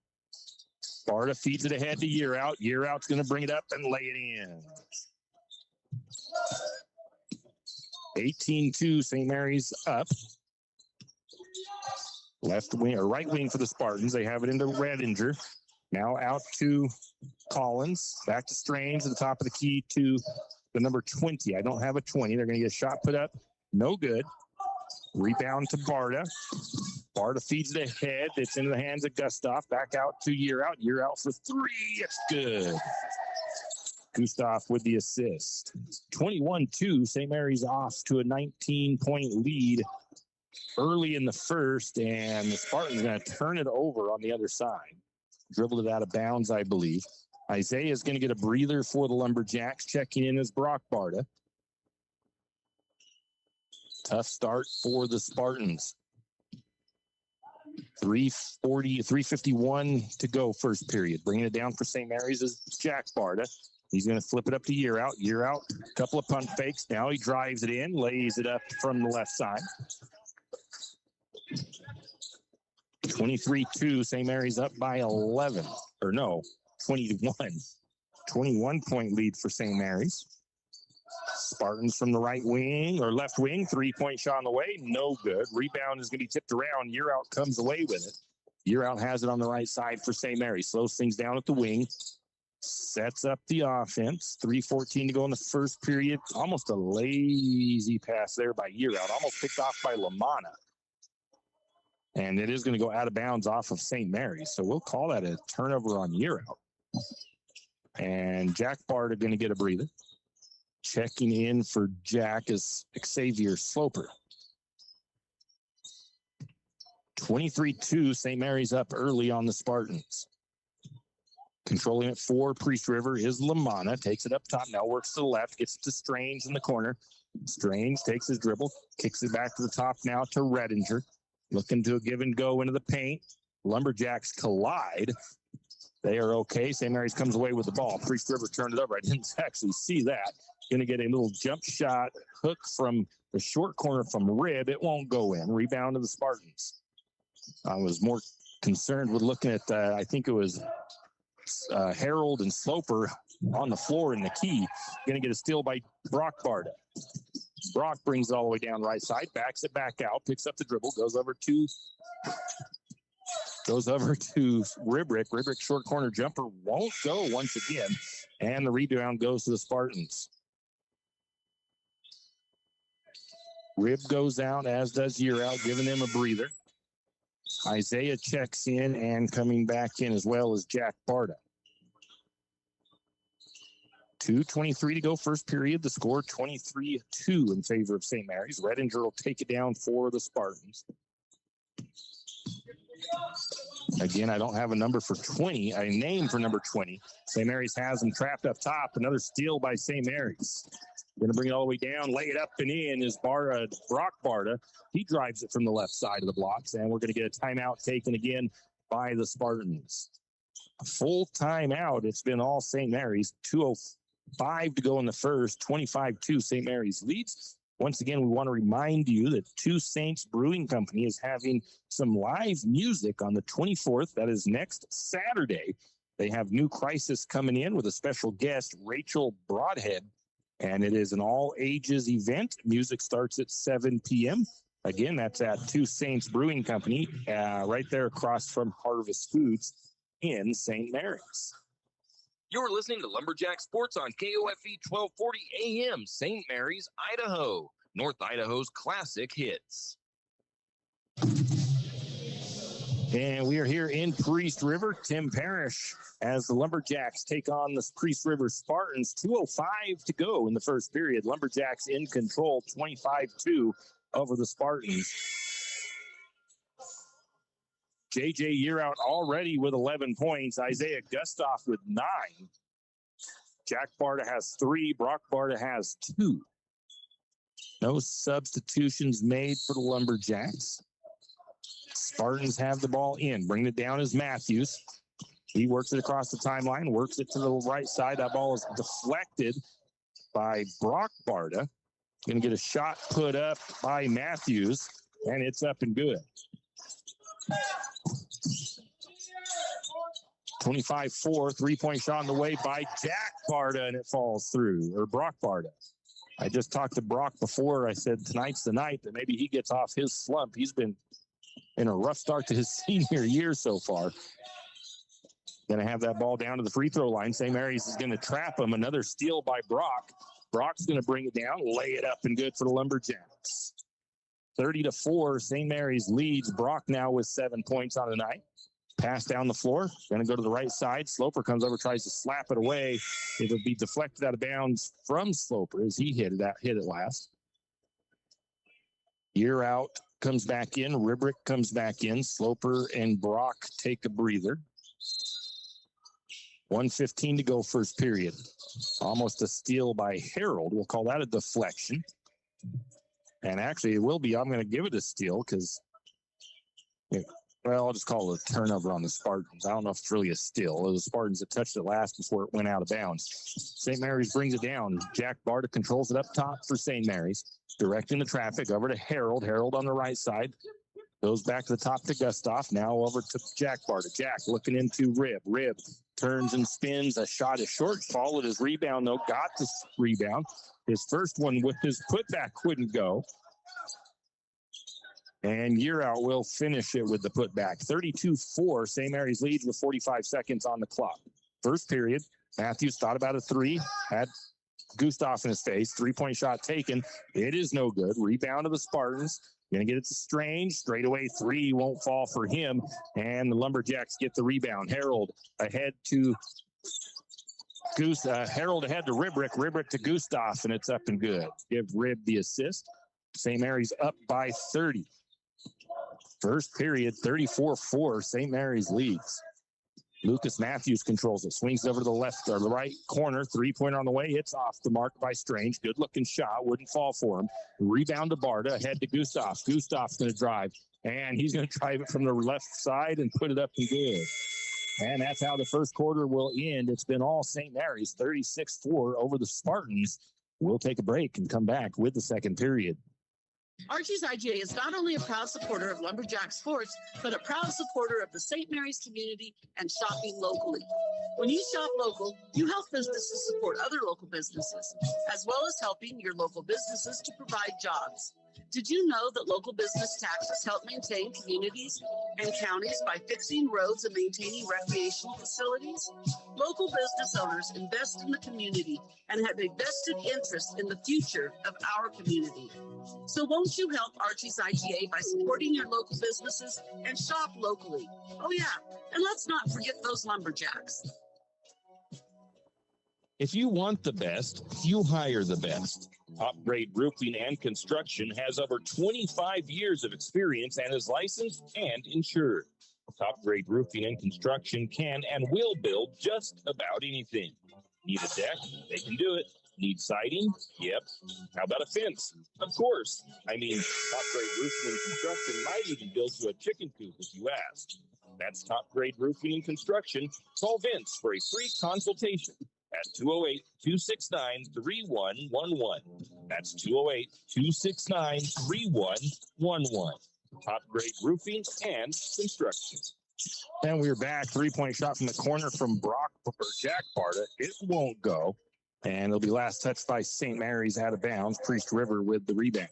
Barta feeds it ahead to Year Out. Year Out's going to bring it up and lay it in. 18-2 St. Mary's up. Left wing or right wing for the Spartans. They have it into Redinger. Now out to Collins. Back to Strange at the top of the key to the number 20. I don't have a 20. They're going to get a shot put up. No good. Rebound to Barta. Barta feeds it ahead. It's into the hands of Gustav. Back out to Year Out. Year Out for three. It's good. Gustav with the assist. 21-2. St. Mary's off to a 19-point lead early in the first, and the Spartans are going to turn it over on the other side. Dribbled it out of bounds, I believe. Isaiah is going to get a breather for the Lumberjacks. Checking in as Brock Barta. Tough start for the Spartans. 3:51 to go first period. Bringing it down for St. Mary's is Jack Barta. He's going to flip it up to Year Out. Year Out, a couple of pump fakes. Now he drives it in, lays it up from the left side. 23-2, St. Mary's up by 11. Or no, 21. 21-point lead for St. Mary's. Spartans from the right wing or left wing. 3-point shot on the way. No good. Rebound is going to be tipped around. Year Out comes away with it. Year Out has it on the right side for St. Mary's. Slows things down at the wing. Sets up the offense. 3:14 to go in the first period. Almost a lazy pass there by Year Out. Almost picked off by Lamana. And it is going to go out of bounds off of St. Mary's. So we'll call that a turnover on Year Out. And Jack Barta going to get a breather. Checking in for Jack is Xavier Sloper. 23-2, St. Mary's up early on the Spartans. Controlling it for Priest River is Lamana. Takes it up top. Now works to the left. Gets it to Strange in the corner. Strange takes his dribble. Kicks it back to the top now to Redinger. Looking to a give and go into the paint. Lumberjacks collide. They are okay. St. Mary's comes away with the ball. Priest River turned it over. I didn't actually see that. Going to get a little jump shot hook from the short corner from Rib. It won't go in. Rebound to the Spartans. I was more concerned with looking at, I think it was Harold and Sloper on the floor in the key. Going to get a steal by Brock Barta. Brock brings it all the way down right side, backs it back out, picks up the dribble, goes over to Ribrick. Ribrick short corner jumper won't go once again, and the rebound goes to the Spartans. Rib goes out, as does Year Out, giving them a breather. Isaiah checks in, and coming back in as well as Jack Barta. 2:23 to go first period. The score 23-2 in favor of St. Mary's. Redinger will take it down for the Spartans. Again, I don't have a number for 20, a name for number 20. St. Mary's has him trapped up top. Another steal by St. Mary's. Going to bring it all the way down, lay it up and in is Brock Barta. He drives it from the left side of the blocks, and we're going to get a timeout taken again by the Spartans. A full timeout. It's been all St. Mary's. 2:05 to go in the first. 25-2 St. Mary's leads. Once again, we want to remind you that Two Saints Brewing Company is having some live music on the 24th. That is next Saturday. They have New Crisis coming in with a special guest, Rachel Broadhead. And it is an all-ages event. Music starts at 7 p.m. Again, that's at Two Saints Brewing Company, right there across from Harvest Foods in St. Mary's. You're listening to Lumberjack Sports on KOFE 1240 AM, St. Mary's, Idaho, North Idaho's classic hits. And we are here in Priest River. Tim Parrish as the Lumberjacks take on the Priest River Spartans. 2:05 to go in the first period. Lumberjacks in control, 25-2 over the Spartans. J.J. Yearout already with 11 points. Isaiah Gustav with 9. Jack Barta has 3. Brock Barta has 2. No substitutions made for the Lumberjacks. Spartans have the ball in. Bring it down is Matthews. He works it across the timeline, works it to the right side. That ball is deflected by Brock Barta. Going to get a shot put up by Matthews, and it's up and good. 25-4, three-point shot on the way by Jack Barta, and it falls through, or Brock Barta. I just talked to Brock before. I said tonight's the night that maybe he gets off his slump. He's been in a rough start to his senior year so far. Going to have that ball down to the free throw line. St. Mary's is going to trap him. Another steal by Brock. Brock's going to bring it down, lay it up and good for the Lumberjacks. 30-4, St. Mary's leads. Brock now with 7 points on the night. Pass down the floor. Going to go to the right side. Sloper comes over, tries to slap it away. It'll be deflected out of bounds from Sloper as he hit it last. Yearout comes back in. Ribrick comes back in. Sloper and Brock take a breather. 1:15 to go first period. Almost a steal by Harold. We'll call that a deflection. And actually, it will be. I'm going to give it a steal because, well, I'll just call it a turnover on the Spartans. I don't know if it's really a steal. It was the Spartans that touched it last before it went out of bounds. St. Mary's brings it down. Jack Barta controls it up top for St. Mary's. Directing the traffic over to Harold. Harold on the right side. Goes back to the top to Gustav. Now over to Jack Barta. Jack looking into Rib. Rib turns and spins. A shot is short. Followed his rebound, though. Got the rebound. His first one with his putback couldn't go. And Yearout will finish it with the putback. 32-4. St. Mary's leads with 45 seconds on the clock. First period, Matthews thought about a three. Had Gustav in his face. Three-point shot taken. It is no good. Rebound to the Spartans. Going to get it to Strange. Straightaway three won't fall for him. And the Lumberjacks get the rebound. Harold ahead to Harold ahead to Ribrick. Ribrick to Gustav, and it's up and good. Give Rib the assist. St. Mary's up by 30. First period, 34-4. St. Mary's leads. Lucas Matthews controls it. Swings over to the left or the right corner. Three-pointer on the way. Hits off the mark by Strange. Good-looking shot. Wouldn't fall for him. Rebound to Barta. Ahead to Gustav. Gustav's going to drive. And he's going to drive it from the left side and put it up and good. And that's how the first quarter will end. It's been all St. Mary's, 36-4 over the Spartans. We'll take a break and come back with the second period. Archie's IGA is not only a proud supporter of Lumberjack Sports, but a proud supporter of the St. Mary's community and shopping locally. When you shop local, you help businesses support other local businesses, as well as helping your local businesses to provide jobs. Did you know that local business taxes help maintain communities and counties by fixing roads and maintaining recreational facilities? Local business owners invest in the community and have a vested interest in the future of our community. So won't you help Archie's IGA by supporting your local businesses and shop locally? Oh yeah, and let's not forget those Lumberjacks. If you want the best, you hire the best. Upgrade Roofing and Construction has over 25 years of experience and is licensed and insured. Top grade roofing and construction can and will build just about anything. Need a deck? They can do it. Need siding? Yep. How about a fence? Of course. I mean, top grade roofing and construction might even build you a chicken coop if you ask. That's top grade roofing and construction. Call Vince for a free consultation at 208-269-3111. That's 208-269-3111. Top grade roofing and construction. And we're back. 3-point shot from the corner from Jack Barta. It won't go. And it'll be last touched by St. Mary's out of bounds. Priest River with the rebound.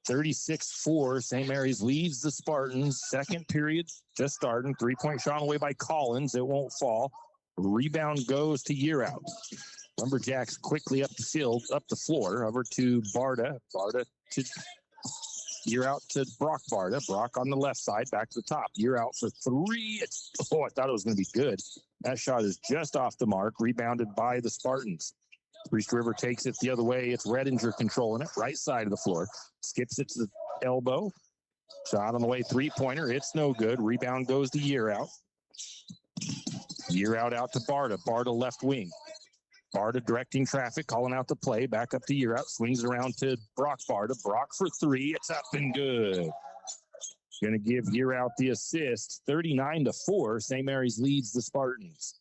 (36-4). St. Mary's leads the Spartans. Second period just starting. 3-point shot away by Collins. It won't fall. Rebound goes to Year Out. Lumberjacks quickly up the field, up the floor, over to Barta. Barta to Year Out to Brock Barta. Brock on the left side, back to the top. Year Out for three. I thought it was going to be good. That shot is just off the mark, rebounded by the Spartans. Priest River takes it the other way. It's Redinger controlling it, right side of the floor. Skips it to the elbow. Shot on the way, three-pointer. It's no good. Rebound goes to Year Out. Year Out to Barta. Barta left wing. Barta directing traffic, calling out the play. Back up to Year Out. Swings around to Brock Barta. Brock for three. It's up and good. Going to give Year Out the assist. 39-4. St. Mary's leads the Spartans.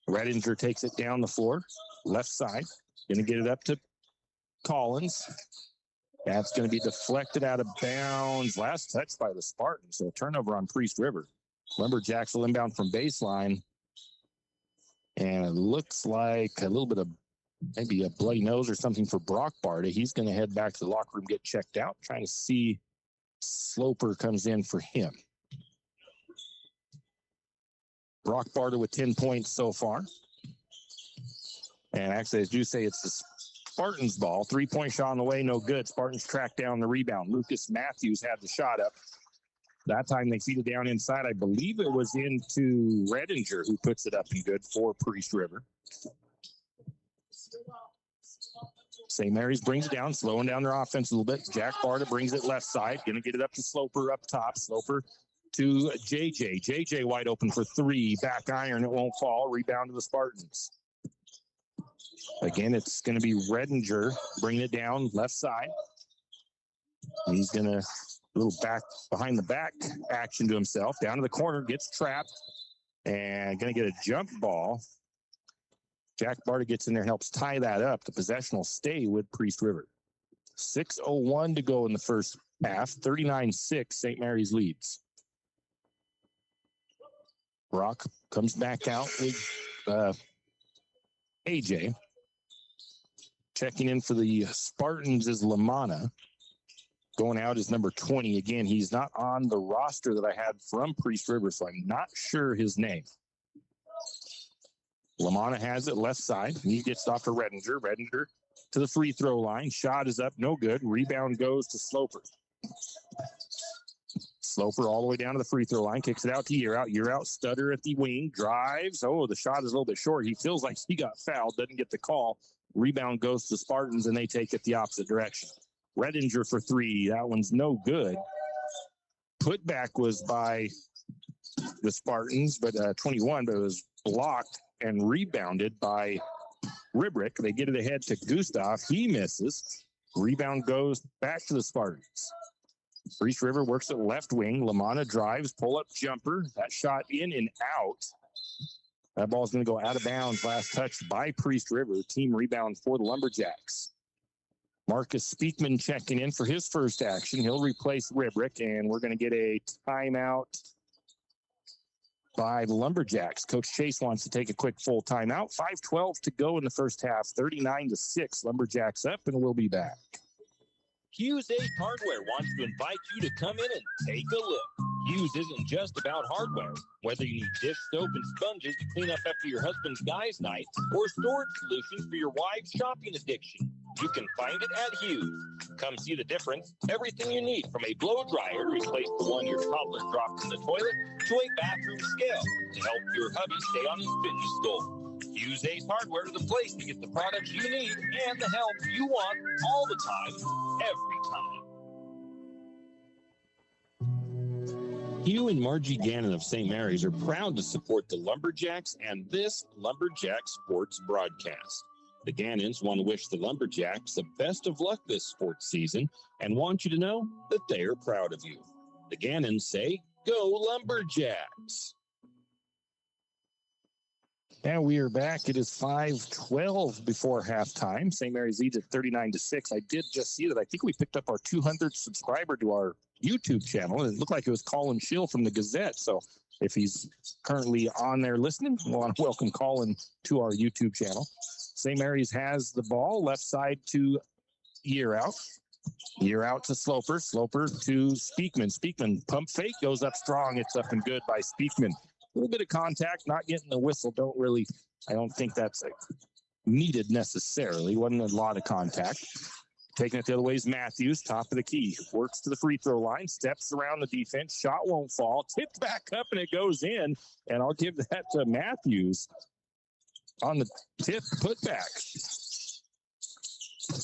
Redinger takes it down the floor. Left side. Going to get it up to Collins. That's going to be deflected out of bounds. Last touch by the Spartans. So a turnover on Priest River. Lumberjacks will inbound from baseline. And it looks like a little bit of maybe a bloody nose or something for Brock Barta. He's going to head back to the locker room, get checked out, trying to see Sloper comes in for him. Brock Barta with 10 points so far. And actually, as you say, it's the Spartans ball. 3-point shot on the way, no good. Spartans track down the rebound. Lucas Matthews had the shot up. That time they feed it down inside. I believe it was into Redinger who puts it up and good for Priest River. St. Mary's brings it down, slowing down their offense a little bit. Jack Barta brings it left side. Going to get it up to Sloper up top. Sloper to JJ. JJ wide open for three. Back iron. It won't fall. Rebound to the Spartans. Again, it's going to be Redinger bringing it down left side. He's going to little back behind the back action to himself. Down to the corner, gets trapped, and going to get a jump ball. Jack Barta gets in there and helps tie that up. The possession will stay with Priest River. 6:01 to go in the first half. 39-6, St. Mary's leads. Brock comes back out with AJ. Checking in for the Spartans is Lamanna. Going out is number 20. Again, he's not on the roster that I had from Priest River, so I'm not sure his name. Lamanna has it left side. He gets off to Redinger. Redinger to the free throw line. Shot is up, no good. Rebound goes to Sloper. Sloper all the way down to the free throw line. Kicks it out to Year Out. Year Out, stutter at the wing. Drives. Oh, the shot is a little bit short. He feels like he got fouled. Doesn't get the call. Rebound goes to Spartans, and they take it the opposite direction. Redinger for three. That one's no good. Putback was by the Spartans, but 21, but it was blocked and rebounded by Ribrick. They get it ahead to Gustav. He misses. Rebound goes back to the Spartans. Priest River works at left wing. Lamanna drives, pull-up jumper. That shot in and out. That ball's going to go out of bounds. Last touch by Priest River. Team rebound for the Lumberjacks. Marcus Speakman checking in for his first action. He'll replace Ribrick, and we're going to get a timeout by the Lumberjacks. Coach Chase wants to take a quick full timeout. 5:12 to go in the first half. 39-6. Lumberjacks up, and we'll be back. Hughes Ace Hardware wants to invite you to come in and take a look. Hughes isn't just about hardware. Whether you need dish soap and sponges to clean up after your husband's guys' night or storage solutions for your wife's shopping addiction, you can find it at Hughes. Come see the difference. Everything you need, from a blow dryer to replace the one your toddler dropped in the toilet to a bathroom scale to help your hubby stay on his fitness goal. Use Ace Hardware, the place to get the products you need and the help you want all the time, every time. Hugh and Margie Gannon of St. Mary's are proud to support the Lumberjacks and this Lumberjack Sports broadcast. The Gannons want to wish the Lumberjacks the best of luck this sports season and want you to know that they are proud of you. The Gannons say, "Go Lumberjacks!" And we are back. It is 5:12 before halftime. St. Mary's leads at 39-6. I did just see that. I think we picked up our 200th subscriber to our YouTube channel, and it looked like it was Colin Schill from the Gazette. So if he's currently on there listening, we want to welcome Colin to our YouTube channel. St. Mary's has the ball left side to Year Out. Year Out to Sloper. Sloper to Speakman. Speakman pump fake goes up strong. It's up and good by Speakman. A little bit of contact, not getting the whistle. I don't think that's needed necessarily. Wasn't a lot of contact. Taking it the other way is Matthews, top of the key. Works to the free throw line, steps around the defense. Shot won't fall. Tipped back up and it goes in. And I'll give that to Matthews on the tip putback.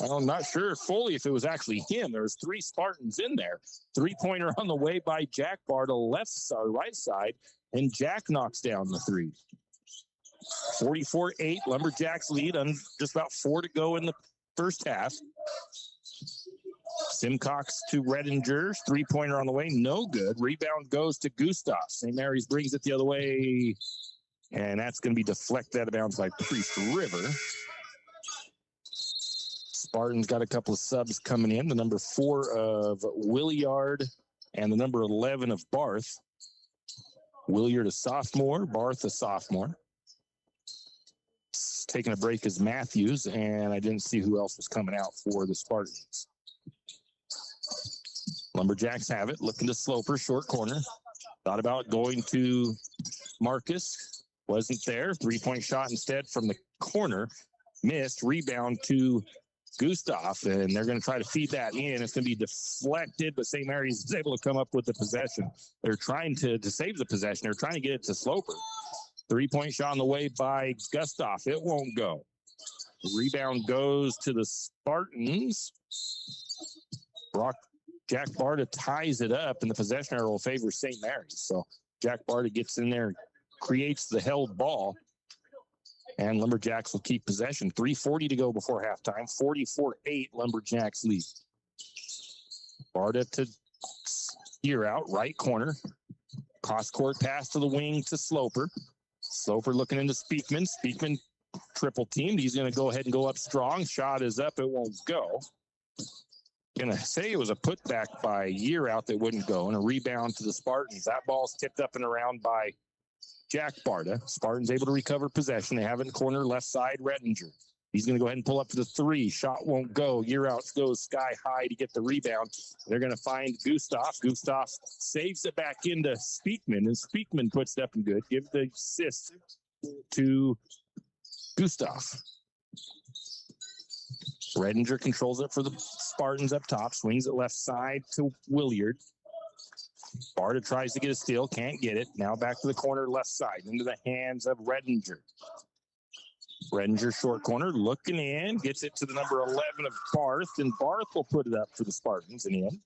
I'm not sure fully if it was actually him. There was 3 Spartans in there. 3-pointer on the way by Jack Bartle, right side, and Jack knocks down the 3. 44-8, Lumberjacks lead on just about 4 to go in the first half. Simcox to Redinger, 3-pointer on the way, no good. Rebound goes to Gustav. St. Mary's brings it the other way, and that's going to be deflected out of bounds by Priest River. Spartans got a couple of subs coming in. The number 4 of Williard and the number 11 of Barth. Williard a sophomore, Barth a sophomore. Taking a break is Matthews, and I didn't see who else was coming out for the Spartans. Lumberjacks have it, looking to Sloper, short corner. Thought about going to Marcus, wasn't there. 3-point shot instead from the corner. Missed, rebound to Gustav, and they're going to try to feed that in. It's going to be deflected, but St. Mary's is able to come up with the possession. They're trying to save the possession. They're trying to get it to Sloper. 3-point shot on the way by Gustav. It won't go. The rebound goes to the Spartans. Jack Barta ties it up, and the possession arrow will favor St. Mary's. So Jack Barta gets in there, creates the held ball, and Lumberjacks will keep possession. 3:40 to go before halftime. 44-8, Lumberjacks lead. Barta to Year Out, right corner. Cross-court pass to the wing to Sloper. Sloper looking into Speakman. Speakman triple teamed. He's going to go ahead and go up strong. Shot is up. It won't go. Going to say it was a putback by Year Out that wouldn't go, and a rebound to the Spartans. That ball's tipped up and around by Jack Barta. Spartans able to recover possession. They have it in the corner, left side, Redinger. He's going to go ahead and pull up to the 3. Shot won't go. Year Out goes sky high to get the rebound. They're going to find Gustav. Gustav saves it back into Speakman, and Speakman puts it up and good. Give the assist to Gustav. Redinger controls it for the Spartans up top. Swings it left side to Williard. Barta tries to get a steal. Can't get it. Now back to the corner left side. Into the hands of Redinger. Redinger short corner, looking in, gets it to the number 11 of Barth, and Barth will put it up for the Spartans and in.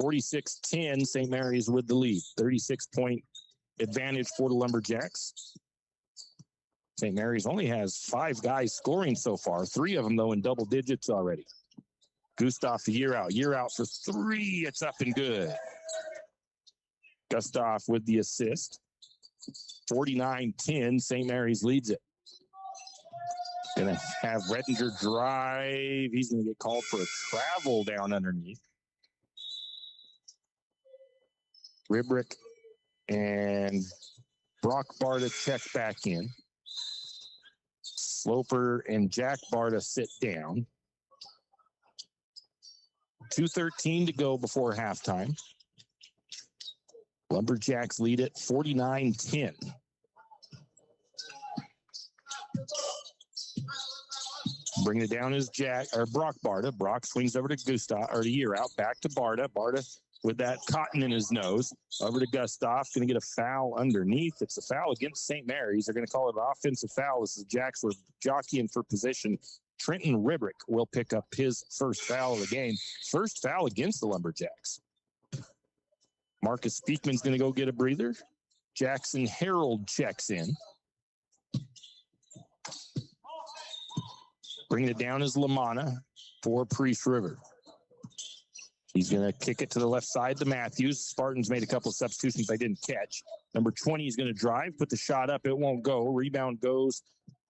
46-10, St. Mary's with the lead. 36-point advantage for the Lumberjacks. St. Mary's only has 5 guys scoring so far, 3 of them, though, in double digits already. Gustav to Year Out. Year Out for 3. It's up and good. Gustav with the assist. 49-10, St. Mary's leads it. Going to have Redinger drive. He's going to get called for a travel down underneath. Ribrick and Brock Barta check back in. Sloper and Jack Barta sit down. 2:13 to go before halftime. Lumberjacks lead it 49-10. Bringing it down is Brock Barta. Brock swings over to Gustav, or to Year Out, back to Barta. Barta with that cotton in his nose. Over to Gustav, going to get a foul underneath. It's a foul against St. Mary's. They're going to call it an offensive foul. This is Jacks were jockeying for position. Trenton Ribrick will pick up his first foul of the game. First foul against the Lumberjacks. Marcus Speakman's going to go get a breather. Jackson Harold checks in. Bringing it down is Lamanna for Priest River. He's going to kick it to the left side to Matthews. Spartans made a couple of substitutions they didn't catch. Number 20 is going to drive, put the shot up. It won't go. Rebound goes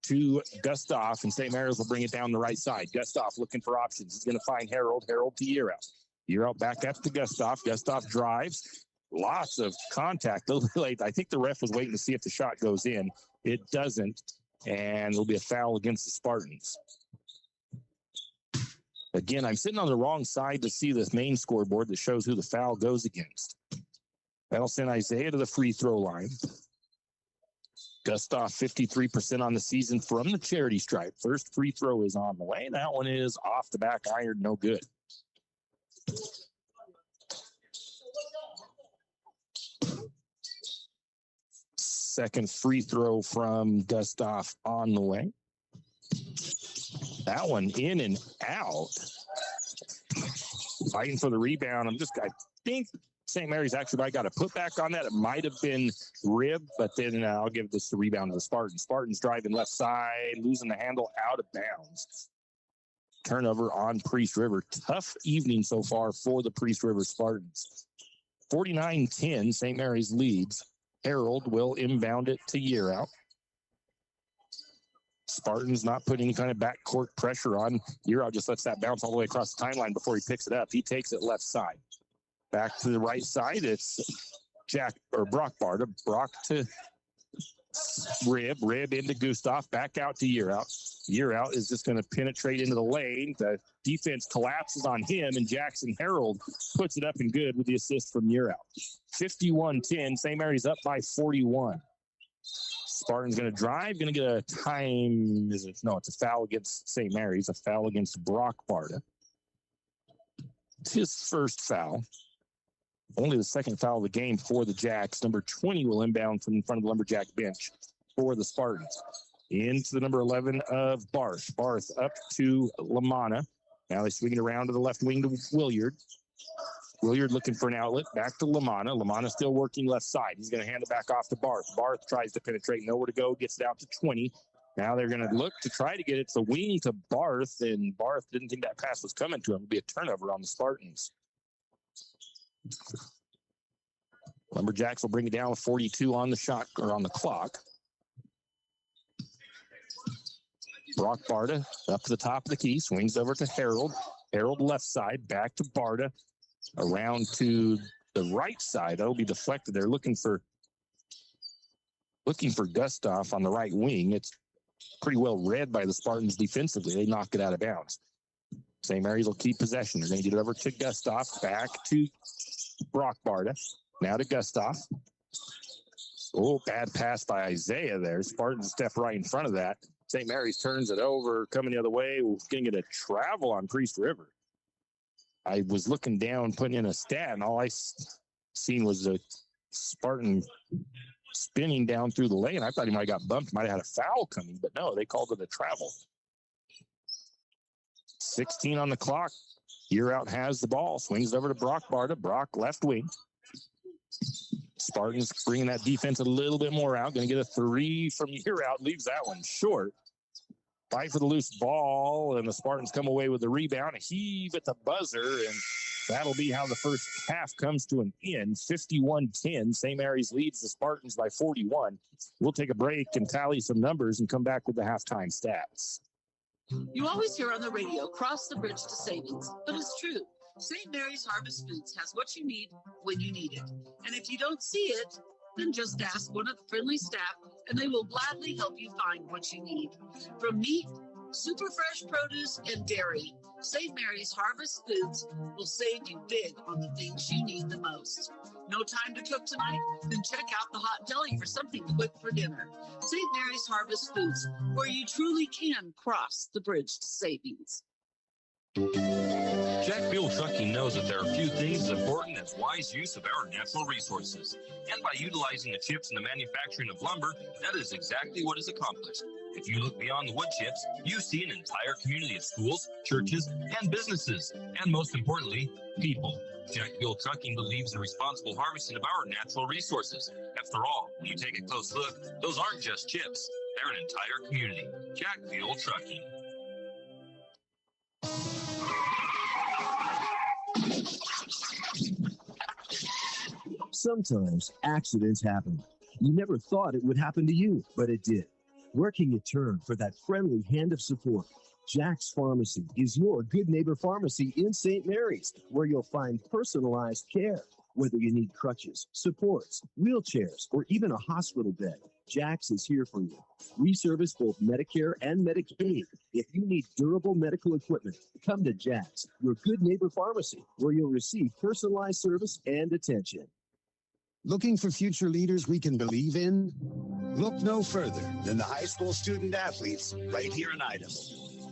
to Gustav, and St. Mary's will bring it down the right side. Gustav looking for options. He's going to find Harold. Harold to Year Out. Year Out back up to Gustav. Gustav drives. Lots of contact. A little bit late. I think the ref was waiting to see if the shot goes in. It doesn't, and it'll be a foul against the Spartans. Again, I'm sitting on the wrong side to see this main scoreboard that shows who the foul goes against. That'll send Isaiah to the free throw line. Gustav, 53% on the season from the charity stripe. First free throw is on the way. That one is off the back iron, no good. Second free throw from Gustav on the way. That one in and out. Fighting for the rebound. I think St. Mary's actually might got a putback on that. It might have been Rib, but then I'll give this the rebound to the Spartans. Spartans driving left side, losing the handle, out of bounds. Turnover on Priest River. Tough evening so far for the Priest River Spartans. 49-10, St. Mary's leads. Harold will inbound it to Year Out. Spartans not putting any kind of backcourt pressure on. Year Out just lets that bounce all the way across the timeline before he picks it up. He takes it left side. Back to the right side, it's Brock Barta. Brock to Rib into Gustav, back out to Year Out. Year Out is just going to penetrate into the lane. The defense collapses on him, and Jackson Harold puts it up and good with the assist from Year Out. 51-10, St. Mary's up by 41. Spartan's going to drive, going to get a time. It's a foul against St. Mary's, a foul against Brock Barta. It's his first foul. Only the second foul of the game for the Jacks. Number 20 will inbound from in front of the Lumberjack bench for the Spartans. Into the number 11 of Barth. Barth up to Lamanna. Now they swing it around to the left wing to Williard. Williard looking for an outlet. Back to Lamanna. Lamanna still working left side. He's going to hand it back off to Barth. Barth tries to penetrate. Nowhere to go. Gets it out to 20. Now they're going to look to try to get it to wing to Barth, and Barth didn't think that pass was coming to him. It'll be a turnover on the Spartans. Lumberjacks will bring it down with 42 on the shot or on the clock. Brock Barta up to the top of the key, swings over to Harold. Harold left side, back to Barta, around to the right side. That'll be deflected. They're looking for Gustav on the right wing. It's pretty well read by the Spartans defensively. They knock it out of bounds. St. Mary's will keep possession. They're going to get it over to Gustav, back to Brock Barta. Now to Gustav. Oh, bad pass by Isaiah there. Spartans step right in front of that. St. Mary's turns it over, coming the other way. We're going to get a travel on Priest River. I was looking down, putting in a stat, and all I seen was a Spartan spinning down through the lane. I thought he might have got bumped, might have had a foul coming, but no, they called it a travel. 16 on the clock. Year Out has the ball, swings over to Brock Barta. Brock left wing. Spartans bringing that defense a little bit more out. Going to get a three from Year Out. Leaves that one short. Fight for the loose ball, and the Spartans come away with the rebound. A heave at the buzzer, and that'll be how the first half comes to an end. 51-10. St. Mary's leads the Spartans by 41. We'll take a break and tally some numbers and come back with the halftime stats. You always hear on the radio, cross the bridge to savings, but it's true. St. Mary's Harvest Foods has what you need when you need it. And if you don't see it, then just ask one of the friendly staff and they will gladly help you find what you need. From meat super fresh produce and dairy, St. Mary's Harvest Foods will save you big on the things you need the most. No time to cook tonight? Then check out the hot deli for something quick for dinner. St. Mary's Harvest Foods, where you truly can cross the bridge to savings. Jack Fuel Trucking knows that there are few things as important as wise use of our natural resources. And by utilizing the chips in the manufacturing of lumber, that is exactly what is accomplished. If you look beyond the wood chips, you see an entire community of schools, churches, and businesses. And most importantly, people. Jack Fuel Trucking believes in responsible harvesting of our natural resources. After all, when you take a close look, those aren't just chips. They're an entire community. Jack Fuel Trucking. Sometimes accidents happen. You never thought it would happen to you, but it did. Working a turn for that friendly hand of support, Jack's Pharmacy is your good neighbor pharmacy in St. Mary's, where you'll find personalized care. Whether you need crutches, supports, wheelchairs, or even a hospital bed, Jack's is here for you. We service both Medicare and Medicaid. If you need durable medical equipment, come to Jack's, your good neighbor pharmacy, where you'll receive personalized service and attention. Looking for future leaders we can believe in? Look no further than the high school student athletes right here in Idaho.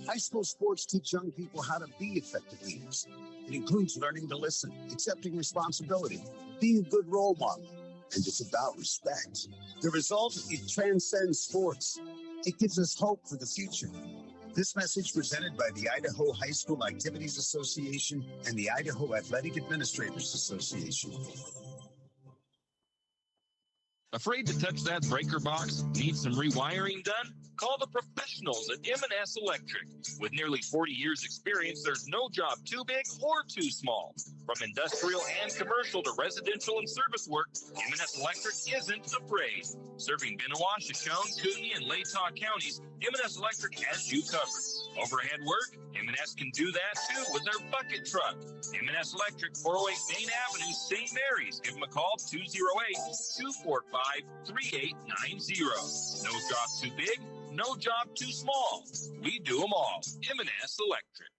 High school sports teach young people how to be effective leaders. It includes learning to listen, accepting responsibility, being a good role model, and it's about respect. The result, it transcends sports. It gives us hope for the future. This message presented by the Idaho High School Activities Association and the Idaho Athletic Administrators Association. Afraid to touch that breaker box? Need some rewiring done? Call the professionals at M&S Electric. With nearly 40 years experience, there's no job too big or too small. From industrial and commercial to residential and service work, M&S Electric isn't afraid. Serving Benoit, Shoshone, Kootenai, and Latah counties, M&S Electric has you covered. Overhead work? M&S can do that too with their bucket truck. M&S Electric, 408 Main Avenue, St. Mary's. Give them a call, 208-245-3890. No job too big, no job too small. We do them all. M&S Electric.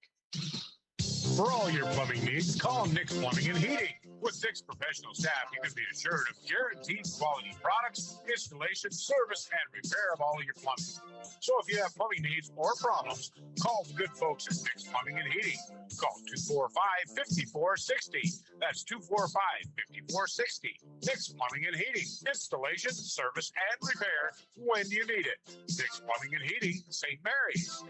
For all your plumbing needs, call Nick's Plumbing and Heating. With 6 professional staff, you can be assured of guaranteed quality products, installation, service, and repair of all of your plumbing. So if you have plumbing needs or problems, call the good folks at Nick's Plumbing and Heating. Call 245-5460. That's 245-5460. Nick's Plumbing and Heating. Installation, service, and repair when you need it. Nick's Plumbing and Heating, St. Mary's.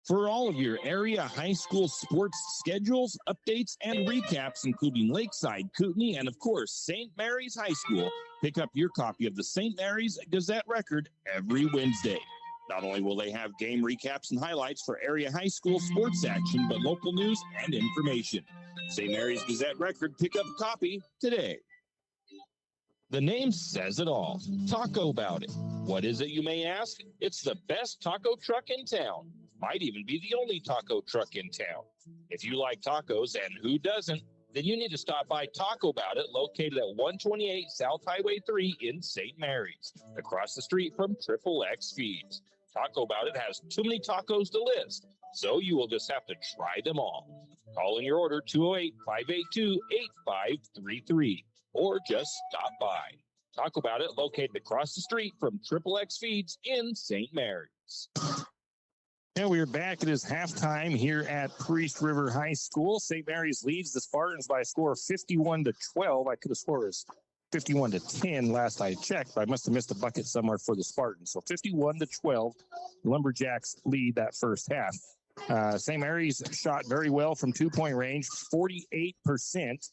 For all of your area high school sports schedules, updates, and recaps, including Lakeside, Kootenai, and of course, St. Mary's High School, pick up your copy of the St. Mary's Gazette Record every Wednesday. Not only will they have game recaps and highlights for area high school sports action, but local news and information. St. Mary's Gazette Record, pick up a copy today. The name says it all. Taco About It. What is it, you may ask? It's the best taco truck in town. Might even be the only taco truck in town. If you like tacos, and who doesn't, then you need to stop by Taco About It, located at 128 South Highway 3 in St. Mary's, across the street from XXX Feeds. Taco About It has too many tacos to list, so you will just have to try them all. Call in your order 208-582-8533, or just stop by. Taco About It, located across the street from XXX Feeds in St. Mary's. And we're back. It is halftime here at Priest River High School. St. Mary's leads the Spartans by a score of 51-12. I could have sworn it was 51-10 last I checked, but I must have missed a bucket somewhere for the Spartans. So 51-12, Lumberjacks lead that first half. St. Mary's shot very well from two-point range, 48%.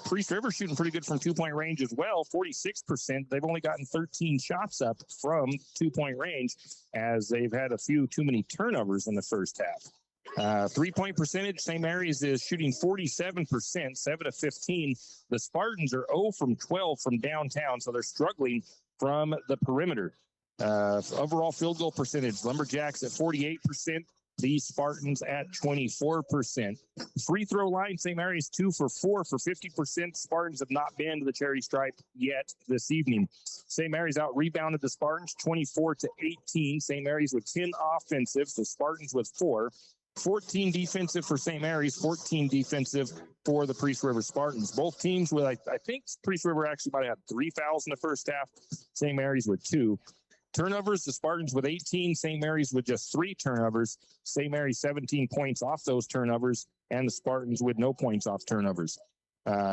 Priest River shooting pretty good from two-point range as well, 46%. They've only gotten 13 shots up from two-point range, as they've had a few too many turnovers in the first half. Three-point percentage, St. Mary's is shooting 47%, 7-15. The Spartans are 0 from 12 from downtown, so they're struggling from the perimeter. Overall field goal percentage, Lumberjacks at 48%, the Spartans at 24%. Free throw line, St. Mary's 2 for 4 for 50%. Spartans have not been to the charity stripe yet this evening. St. Mary's out rebounded the Spartans 24-18. St. Mary's with 10 offensive, so Spartans with 4. 14 defensive for St. Mary's, 14 defensive for the Priest River Spartans. Both teams with, I think Priest River actually might have had 3 fouls in the first half. St. Mary's with 2. Turnovers, the Spartans with 18, St. Mary's with just 3 turnovers. St. Mary's 17 points off those turnovers, and the Spartans with no points off turnovers.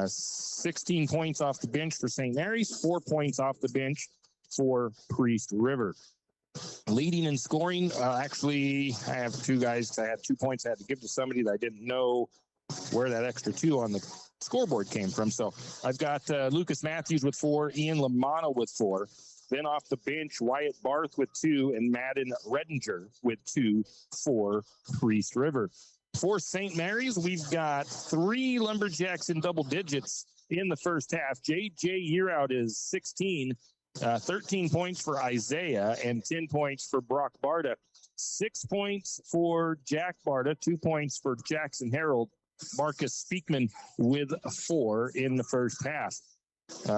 16 points off the bench for St. Mary's, 4 points off the bench for Priest River. Leading in scoring, actually, I have 2 guys. I had 2 points I had to give to somebody that I didn't know where that extra 2 on the scoreboard came from. So I've got Lucas Matthews with 4, Ian Lamano with 4. Then off the bench, Wyatt Barth with 2, and Madden Redinger with 2 for Priest River. For St. Mary's, we've got 3 Lumberjacks in double digits in the first half. J.J. Yearout is 16, 13 points for Isaiah, and 10 points for Brock Barta. 6 points for Jack Barta, 2 points for Jackson Harold. Marcus Speakman with 4 in the first half.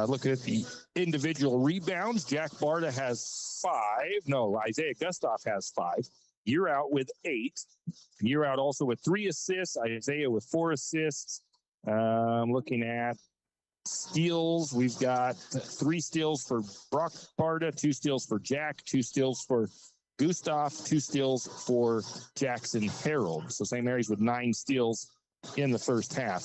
Looking at the individual rebounds, Jack Barta has 5. No, Isaiah Gustav has 5. Yearout with 8. Yearout also with 3 assists. Isaiah with 4 assists. Looking at steals, we've got 3 steals for Brock Barta, 2 steals for Jack, 2 steals for Gustav, 2 steals for Jackson Harold. So St. Mary's with 9 steals in the first half.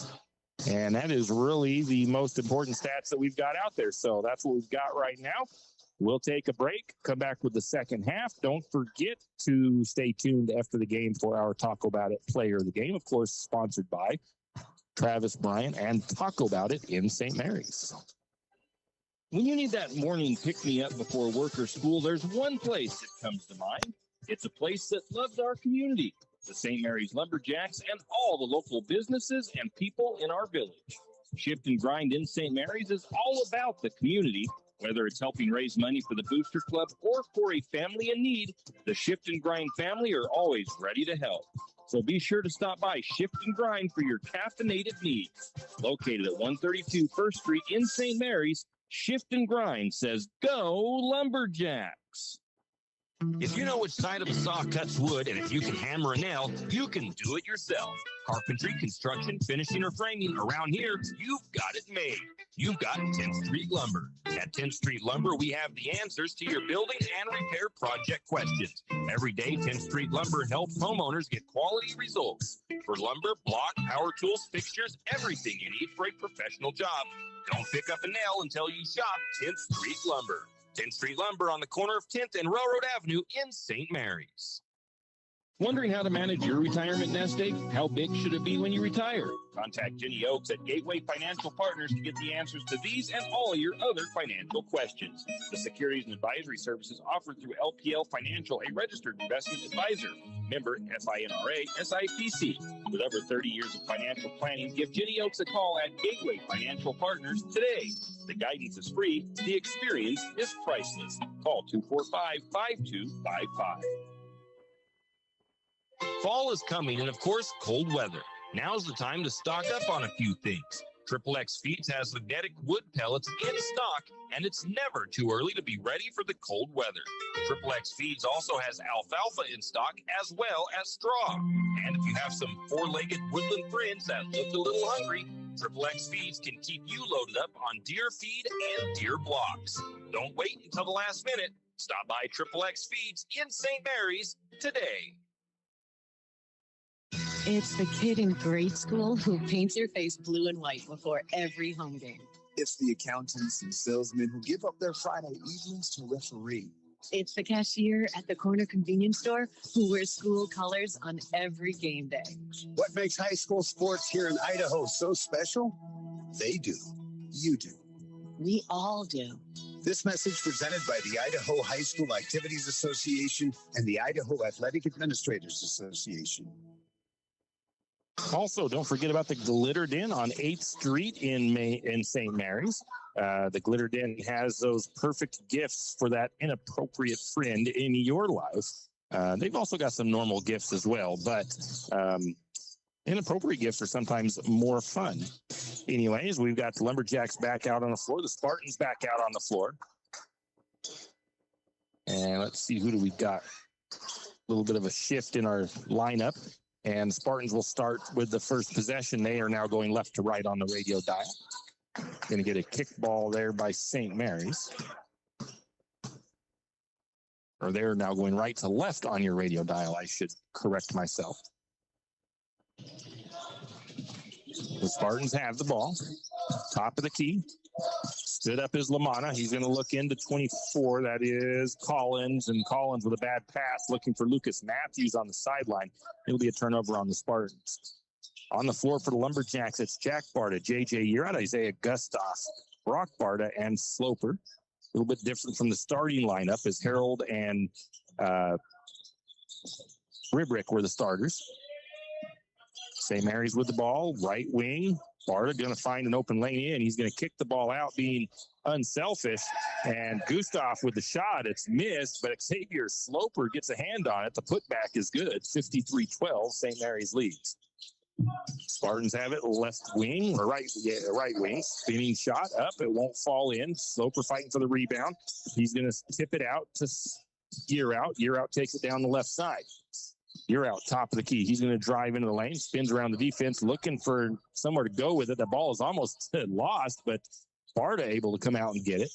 And that is really the most important stats that we've got out there. So that's what we've got right now. We'll take a break, come back with the second half. Don't forget to stay tuned after the game for our Taco About It Player of the Game, of course, sponsored by Travis Bryant and Taco About It in St. Mary's. When you need that morning pick-me-up before work or school, there's one place that comes to mind. It's a place that loves our community. The St. Mary's Lumberjacks, and all the local businesses and people in our village. Shift and Grind in St. Mary's is all about the community. Whether it's helping raise money for the Booster Club or for a family in need, the Shift and Grind family are always ready to help. So be sure to stop by Shift and Grind for your caffeinated needs. Located at 132 First Street in St. Mary's, Shift and Grind says, "Go Lumberjacks!" If you know which side of a saw cuts wood, and if you can hammer a nail, you can do it yourself. Carpentry, construction, finishing, or framing, around here, you've got it made. You've got 10th Street Lumber. At 10th Street Lumber, we have the answers to your building and repair project questions. Every day, 10th Street Lumber helps homeowners get quality results. For lumber, block, power tools, fixtures, everything you need for a professional job. Don't pick up a nail until you shop 10th Street Lumber. 10th Street Lumber on the corner of 10th and Railroad Avenue in St. Mary's. Wondering how to manage your retirement nest egg? How big should it be when you retire? Contact Jenny Oaks at Gateway Financial Partners to get the answers to these and all your other financial questions. The securities and advisory services offered through LPL Financial, a registered investment advisor. Member FINRA SIPC. With over 30 years of financial planning, give Jenny Oaks a call at Gateway Financial Partners today. The guidance is free. The experience is priceless. Call 245-5255. Fall is coming, and of course, cold weather. Now's the time to stock up on a few things. XXX Feeds has magnetic wood pellets in stock, and it's never too early to be ready for the cold weather. XXX Feeds also has alfalfa in stock as well as straw. And if you have some four-legged woodland friends that look a little hungry, XXX Feeds can keep you loaded up on deer feed and deer blocks. Don't wait until the last minute. Stop by XXX Feeds in St. Mary's today. It's the kid in grade school who paints your face blue and white before every home game. It's the accountants and salesmen who give up their Friday evenings to referee. It's the cashier at the corner convenience store who wears school colors on every game day. What makes high school sports here in Idaho so special? They do. You do. We all do. This message presented by the Idaho High School Activities Association and the Idaho Athletic Administrators Association. Also, don't forget about the Glitter Den on 8th Street in St. Mary's. The Glitter Den has those perfect gifts for that inappropriate friend in your life. They've also got some normal gifts as well, but inappropriate gifts are sometimes more fun. Anyways, we've got the Lumberjacks back out on the floor. The Spartans back out on the floor. And let's see, who do we got? A little bit of a shift in our lineup. And the Spartans will start with the first possession. They are now going left to right on the radio dial. Going to get a kick ball there by St. Mary's. Or they're now going right to left on your radio dial. I should correct myself. The Spartans have the ball. Top of the key. Stood up is Lamanna. He's going to look into 24. That is Collins. And Collins with a bad pass looking for Lucas Matthews on the sideline. It'll be a turnover on the Spartans. On the floor for the Lumberjacks, it's Jack Barta, J.J. Urad, Isaiah Gustav, Brock Barta, and Sloper. A little bit different from the starting lineup as Harold and Ribrick were the starters. St. Mary's with the ball, right wing. Barta going to find an open lane in. He's going to kick the ball out, being unselfish. And Gustav with the shot. It's missed, but Xavier Sloper gets a hand on it. The putback is good. 53-12, St. Mary's leads. Spartans have it left wing, or right wing. Spinning shot up. It won't fall in. Sloper fighting for the rebound. He's going to tip it out to Gear Out. Gear Out takes it down the left side. You're out top of the key. He's going to drive into the lane, spins around the defense, looking for somewhere to go with it. The ball is almost lost, but Barta able to come out and get it.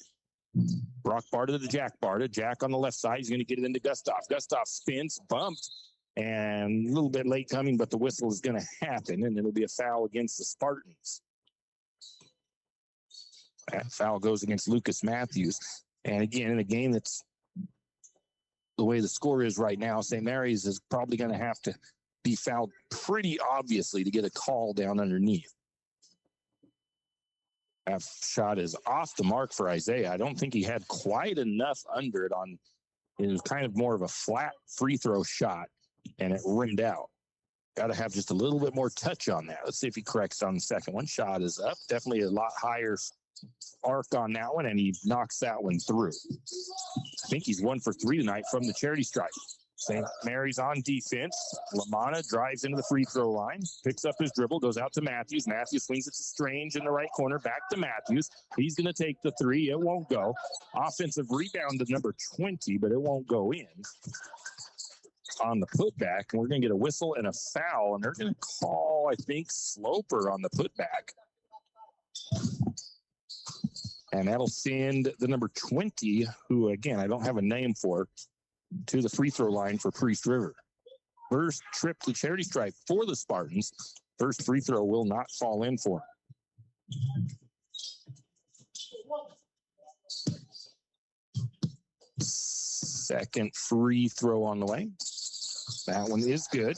Brock Barta to Jack Barta. Jack on the left side. He's going to get it into Gustav. Gustav spins, bumped, and a little bit late coming, but the whistle is going to happen, and it'll be a foul against the Spartans. That foul goes against Lucas Matthews. And again, in a game that's the way the score is right now, St. Mary's is probably going to have to be fouled pretty obviously to get a call down underneath. That shot is off the mark for Isaiah. I don't think he had quite enough under it on. It was kind of more of a flat free throw shot, and it rimmed out. Got to have just a little bit more touch on that. Let's see if he corrects on the second one. Shot is up. Definitely a lot higher arc on that one, and he knocks that one through. I think he's 1 for 3 tonight from the charity stripe. St. Mary's on defense. Lamanna drives into the free throw line, picks up his dribble, goes out to Matthews. Matthews swings it to Strange in the right corner, back to Matthews. He's going to take the three. It won't go. Offensive rebound to number 20, but it won't go in. On the putback, and we're going to get a whistle and a foul, and they're going to call, I think, Sloper on the putback. And that'll send the number 20, who, again, I don't have a name for, to the free throw line for Priest River. First trip to charity stripe for the Spartans. First free throw will not fall in for him. Second free throw on the way. That one is good.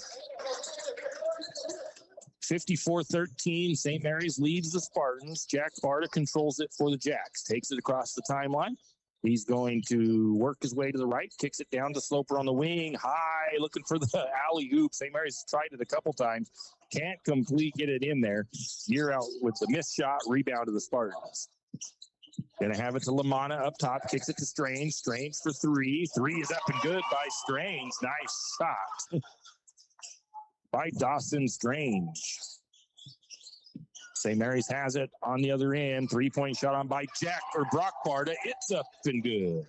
54-13, St. Mary's leads the Spartans. Jack Barta controls it for the Jacks. Takes it across the timeline. He's going to work his way to the right, kicks it down to Sloper on the wing, high, looking for the alley-oop. St. Mary's tried it a couple times. Can't get it in there. You're out with the missed shot, rebound to the Spartans. Going to have it to Lamanna up top, kicks it to Strange. Strange for three. Three is up and good by Strange. Nice shot by Dawson Strange. St. Mary's has it on the other end. Three-point shot on by Brock Barta. It's up and good.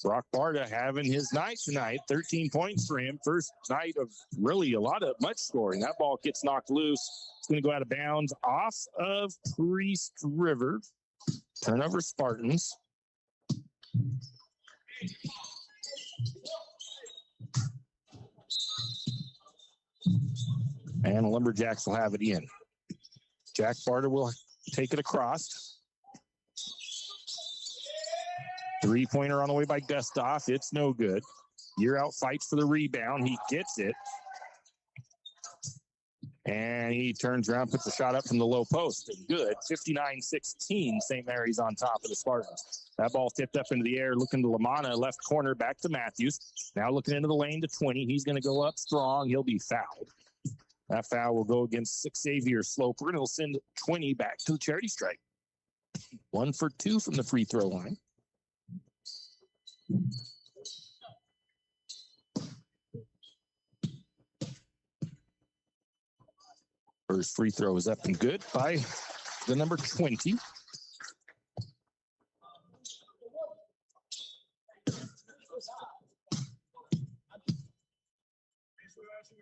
Brock Barta having his night tonight. 13 points for him. First night of really much scoring. That ball gets knocked loose. It's going to go out of bounds off of Priest River. Turnover Spartans. And the Lumberjacks will have it in. Jack Barta will take it across. Three-pointer on the way by Gustav. It's no good. You're out, fights for the rebound. He gets it. And he turns around, puts a shot up from the low post. And good. 59-16, St. Mary's on top of the Spartans. That ball tipped up into the air, looking to Lamanna, left corner, back to Matthews. Now looking into the lane to 20. He's going to go up strong. He'll be fouled. That foul will go against Xavier Sloper, and it'll send 20 back to the charity stripe. 1 for 2 from the free throw line. First free throw is up and good by the number 20.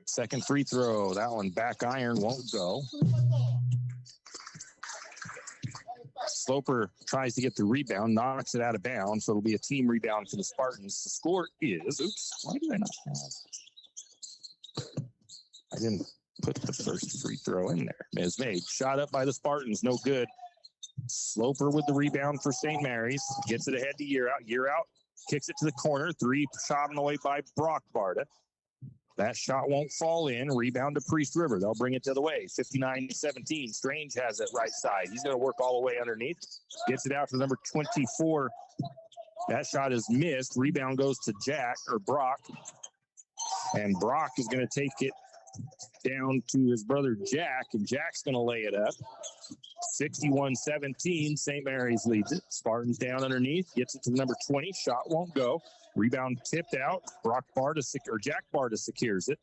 Second free throw, that one back iron, won't go. Sloper tries to get the rebound, knocks it out of bounds, so it'll be a team rebound for the Spartans. The score is, why did I not have? I didn't put the first free throw in there. Is made. Shot up by the Spartans, no good. Sloper with the rebound for St. Mary's. Gets it ahead to Year Out. Kicks it to the corner. Three shot on the way by Brock Barta. That shot won't fall in. Rebound to Priest River. They'll bring it the other way. 59-17. Strange has it right side. He's going to work all the way underneath. Gets it out to number 24. That shot is missed. Rebound goes to Brock. And Brock is going to take it down to his brother Jack. And Jack's going to lay it up. 61-17. St. Mary's leads it. Spartans down underneath. Gets it to the number 20. Shot won't go. Rebound tipped out. Jack Barta secures it.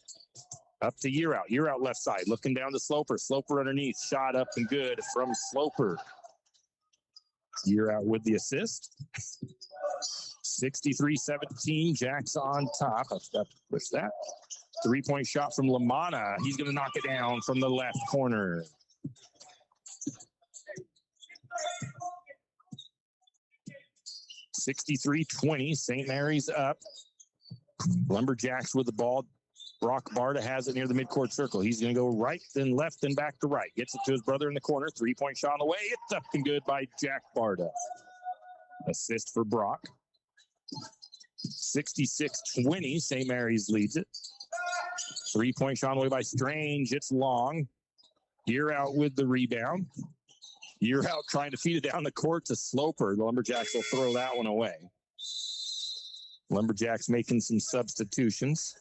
Up to Year Out. Year Out left side. Looking down to Sloper. Sloper underneath. Shot up and good from Sloper. Year Out with the assist. 63-17. Jack's on top. What's that? 3-point shot from Lamanna. He's going to knock it down from the left corner. (63-20). St. Mary's up. Lumberjacks with the ball. Brock Barta has it near the midcourt circle. He's going to go right, then left, then back to right. Gets it to his brother in the corner. 3-point shot on the way. It's up and good by Jack Barta. Assist for Brock. 66-20. St. Mary's leads it. 3-point shot on the way by Strange. It's long. Year Out with the rebound. Year Out trying to feed it down the court to Sloper. The Lumberjacks will throw that one away. Lumberjacks making some substitutions.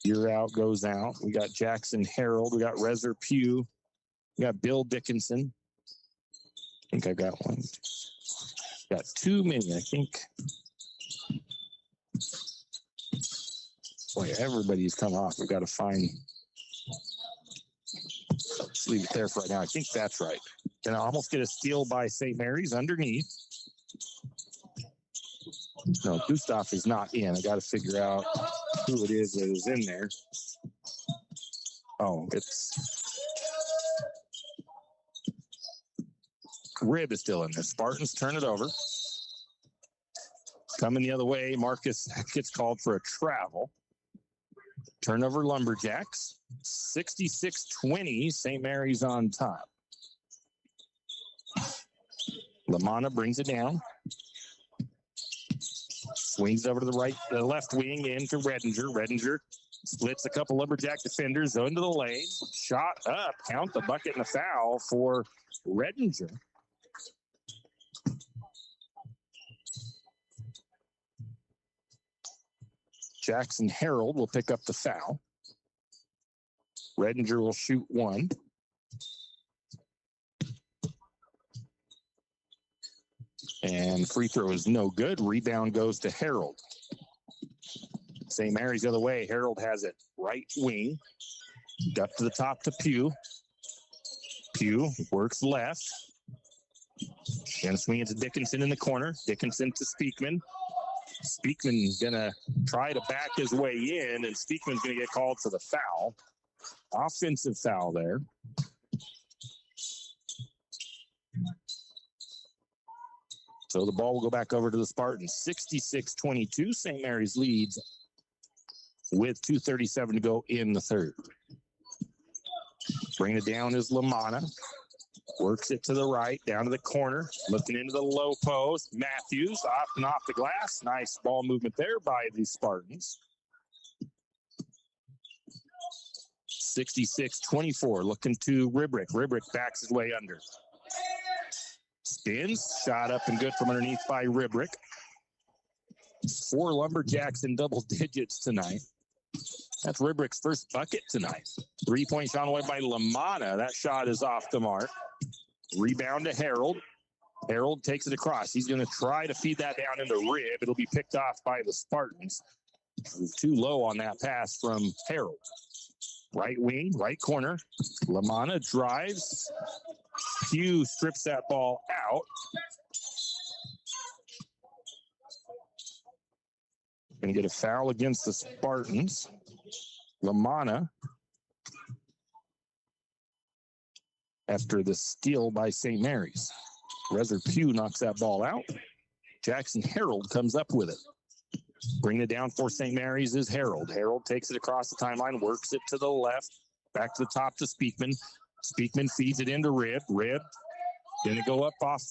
Year Out goes out. We got Jackson Harold. We got Rezer Pugh. We got Bill Dickinson. I think I got one. Got too many, I think. Boy, everybody's come off. We've got to find... Let's leave it there for right now. I think that's right. Gonna almost get a steal by St. Mary's underneath. No, Gustav is not in. I got to figure out who it is that is in there. Oh, it's Rib is still in there. Spartans turn it over. Coming the other way, Marcus gets called for a travel. Turnover Lumberjacks. 66-20. St. Mary's on top. Lamanna brings it down. Swings over to the left wing into Redinger. Redinger splits a couple Lumberjack defenders into the lane. Shot up. Count the bucket and a foul for Redinger. Jackson Harold will pick up the foul. Redinger will shoot one. And free throw is no good. Rebound goes to Harold. St. Mary's the other way. Harold has it right wing. Up to the top to Pugh. Pugh works left. Gonna swing it to Dickinson in the corner. Dickinson to Speakman. Speakman's gonna try to back his way in, and Speakman's gonna get called for the foul. Offensive foul there. So the ball will go back over to the Spartans. 66-22. St. Mary's leads with 2:37 to go in the third. Bringing it down is Lamanna. Works it to the right, down to the corner, looking into the low post. Matthews off and off the glass. Nice ball movement there by the Spartans. 66-24, looking to Ribrick. Ribrick backs his way under. Spins, shot up and good from underneath by Ribrick. 4 Lumberjacks in double digits tonight. That's Ribrick's first bucket tonight. 3-point shot away by Lamanna. That shot is off the mark. Rebound to Harold. Harold takes it across. He's going to try to feed that down into Rib. It'll be picked off by the Spartans. Too low on that pass from Harold. Right wing, right corner. Lamanna drives. Pugh strips that ball out. Going to get a foul against the Spartans. Lamanna, after the steal by St. Mary's. Rezer Pugh knocks that ball out. Jackson Harold comes up with it. Bringing it down for St. Mary's is Harold. Harold takes it across the timeline, works it to the left, back to the top to Speakman. Speakman feeds it into Rib. Rib going to go up off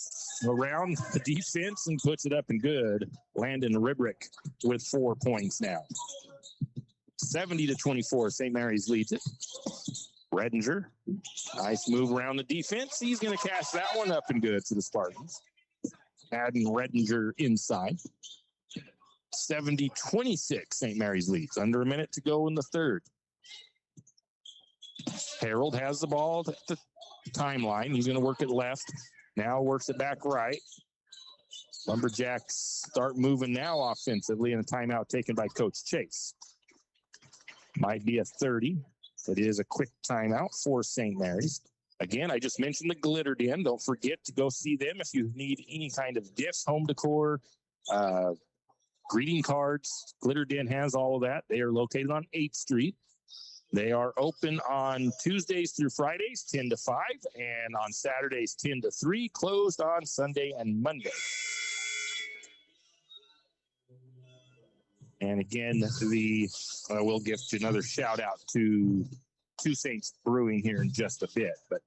around the defense and puts it up and good. Landon Ribrick with 4 points now. 70-24, St. Mary's leads it. Redinger, nice move around the defense. He's going to cash that one up and good for the Spartans. Adding Redinger inside. 70-26, St. Mary's leads. Under a minute to go in the third. Harold has the ball at the timeline. He's going to work it left. Now works it back right. Lumberjacks start moving now offensively, and a timeout taken by Coach Chase. Might be a 30. It is a quick timeout for St. Mary's. Again, I just mentioned the Glitter Den. Don't forget to go see them if you need any kind of gifts, home decor, greeting cards. Glitter Den has all of that. They are located on 8th Street. They are open on Tuesdays through Fridays, 10 to 5, and on Saturdays, 10 to 3, closed on Sunday and Monday. And again, we'll give another shout out to Two Saints Brewing here in just a bit. But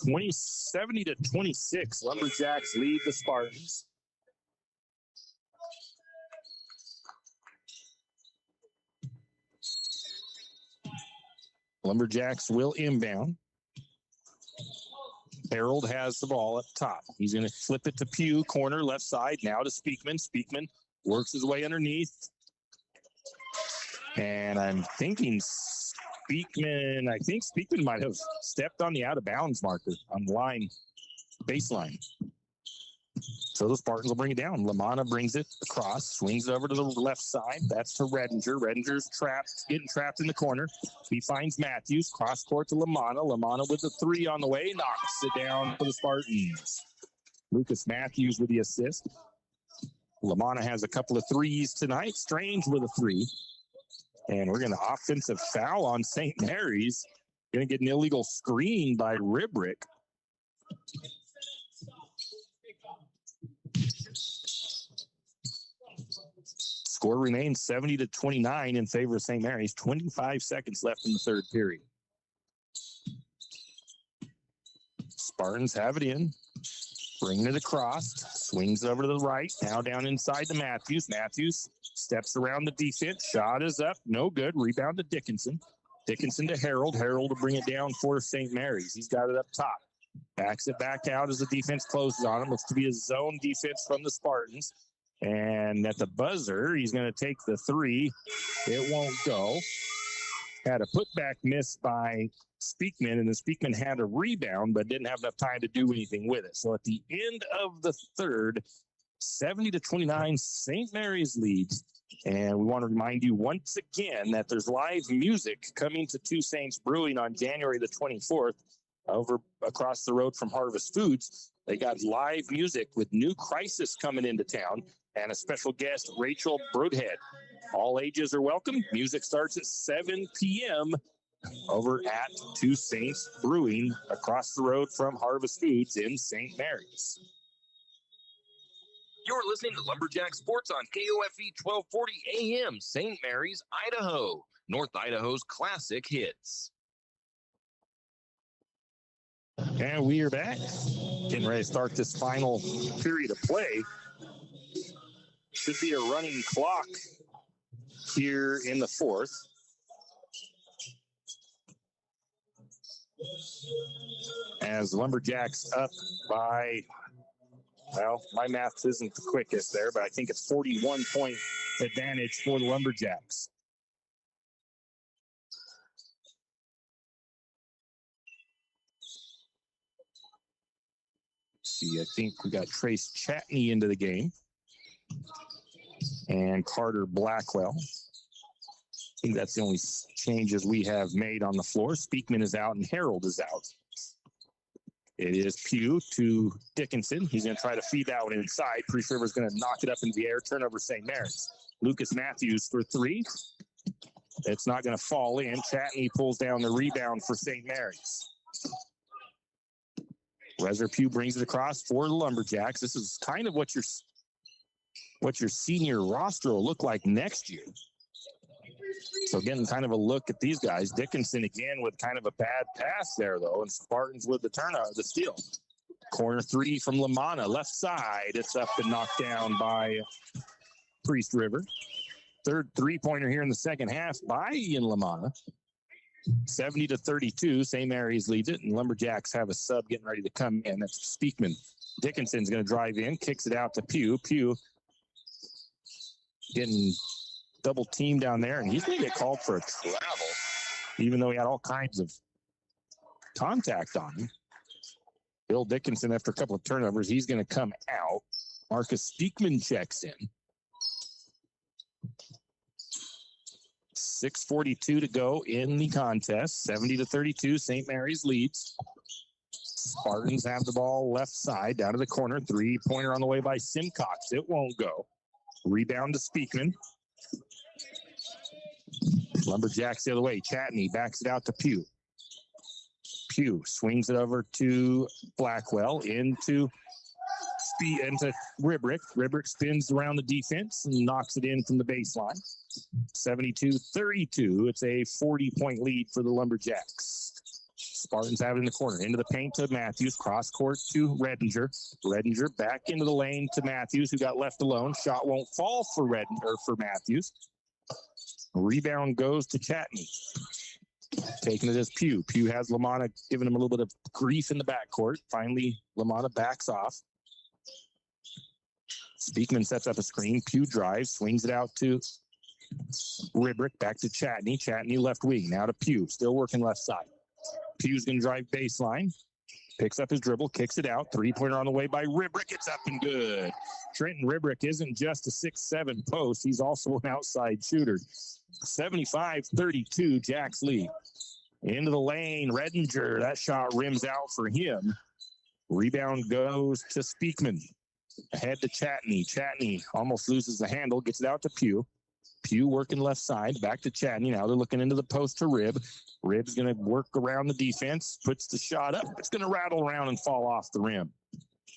70-26, Lumberjacks lead the Spartans. Lumberjacks will inbound. Harold has the ball up top. He's going to flip it to Pugh, corner, left side, now to Speakman. Speakman works his way underneath. And I'm thinking Speakman might have stepped on the out-of-bounds marker on the baseline. So the Spartans will bring it down. Lamanna brings it across, swings it over to the left side. That's to Redinger. Redinger's getting trapped in the corner. He finds Matthews, cross court to Lamanna. Lamanna with the 3 on the way, knocks it down for the Spartans. Lucas Matthews with the assist. Lamanna has a couple of threes tonight. Strange with a 3. And we're going to offensive foul on St. Mary's. Going to get an illegal screen by Ribrick. Score remains 70-29 in favor of St. Mary's. 25 seconds left in the third period. Spartans have it in. Bringing it across. Swings over to the right. Now down inside to Matthews. Matthews steps around the defense. Shot is up. No good. Rebound to Dickinson. Dickinson to Harold. Harold will bring it down for St. Mary's. He's got it up top. Backs it back out as the defense closes on him. Looks to be a zone defense from the Spartans. And at the buzzer, he's going to take the 3. It won't go. Had a putback miss by Speakman, and then Speakman had a rebound, but didn't have enough time to do anything with it. So at the end of the third, 70-29, St. Mary's leads. And we want to remind you once again that there's live music coming to Two Saints Brewing on January the 24th over across the road from Harvest Foods. They got live music with New Crisis coming into town and a special guest, Rachel Broadhead. All ages are welcome. Music starts at 7 p.m. over at Two Saints Brewing across the road from Harvest Foods in St. Mary's. You're listening to Lumberjack Sports on KOFE 1240 AM, St. Mary's, Idaho. North Idaho's classic hits. And we are back. Getting ready to start this final period of play. Should be a running clock here in the fourth. As Lumberjacks up by, well, my math isn't the quickest there, but I think it's 41-point advantage for the Lumberjacks. See, I think we got Trace Chatney into the game and Carter Blackwell. think that's the only changes we have made on the floor. Speakman is out and Harold is out. It is Pugh to Dickinson. He's going to try to feed that one inside. Priest River's going to knock it up into the air. Turnover St. Mary's. Lucas Matthews for three. It's not going to fall in. Chatney pulls down the rebound for St. Mary's. Reser Pugh brings it across for the Lumberjacks. This is kind of what your senior roster will look like next year. So getting kind of a look at these guys. Dickinson again with kind of a bad pass there, though, and Spartans with the turnout, the steal. Corner three from Lamana, left side. It's up and knocked down by Priest River. Third three-pointer here in the second half by Ian Lamana. 70-32, St. Mary's leads it, and Lumberjacks have a sub getting ready to come in. That's Speakman. Dickinson's going to drive in, kicks it out to Pugh. Pugh getting double teamed down there, and he's going to get called for a travel, even though he had all kinds of contact on him. Bill Dickinson, after a couple of turnovers, he's going to come out. Marcus Speakman checks in. 6:42 to go in the contest. 70-32, St. Mary's leads. Spartans have the ball left side, down to the corner. Three-pointer on the way by Simcox. It won't go. Rebound to Speakman. Lumberjacks the other way. Chatney backs it out to Pugh. Pugh swings it over to Blackwell into Ribrick. Ribrick spins around the defense and knocks it in from the baseline. 72-32. It's a 40-point lead for the Lumberjacks. Spartans have it in the corner. Into the paint to Matthews. Cross court to Redinger. Redinger back into the lane to Matthews, who got left alone. Shot won't fall for Matthews. Rebound goes to Chatney. Taking it as Pugh. Pugh has Lamana giving him a little bit of grief in the backcourt. Finally, Lamana backs off. Speakman sets up a screen. Pugh drives, swings it out to Ribrick, back to Chatney. Chatney left wing, now to Pugh, still working left side. Pugh's going to drive baseline, picks up his dribble, kicks it out. Three-pointer on the way by Ribrick. It's up and good. Trenton Ribrick isn't just a 6'7" post. He's also an outside shooter. 75-32, Jacks lead. Into the lane, Redinger. That shot rims out for him. Rebound goes to Speakman. Ahead to Chatney. Chatney almost loses the handle, gets it out to Pugh. Pugh working left side, back to Chatney. Now they're looking into the post to Rib. Rib's going to work around the defense, puts the shot up. It's going to rattle around and fall off the rim.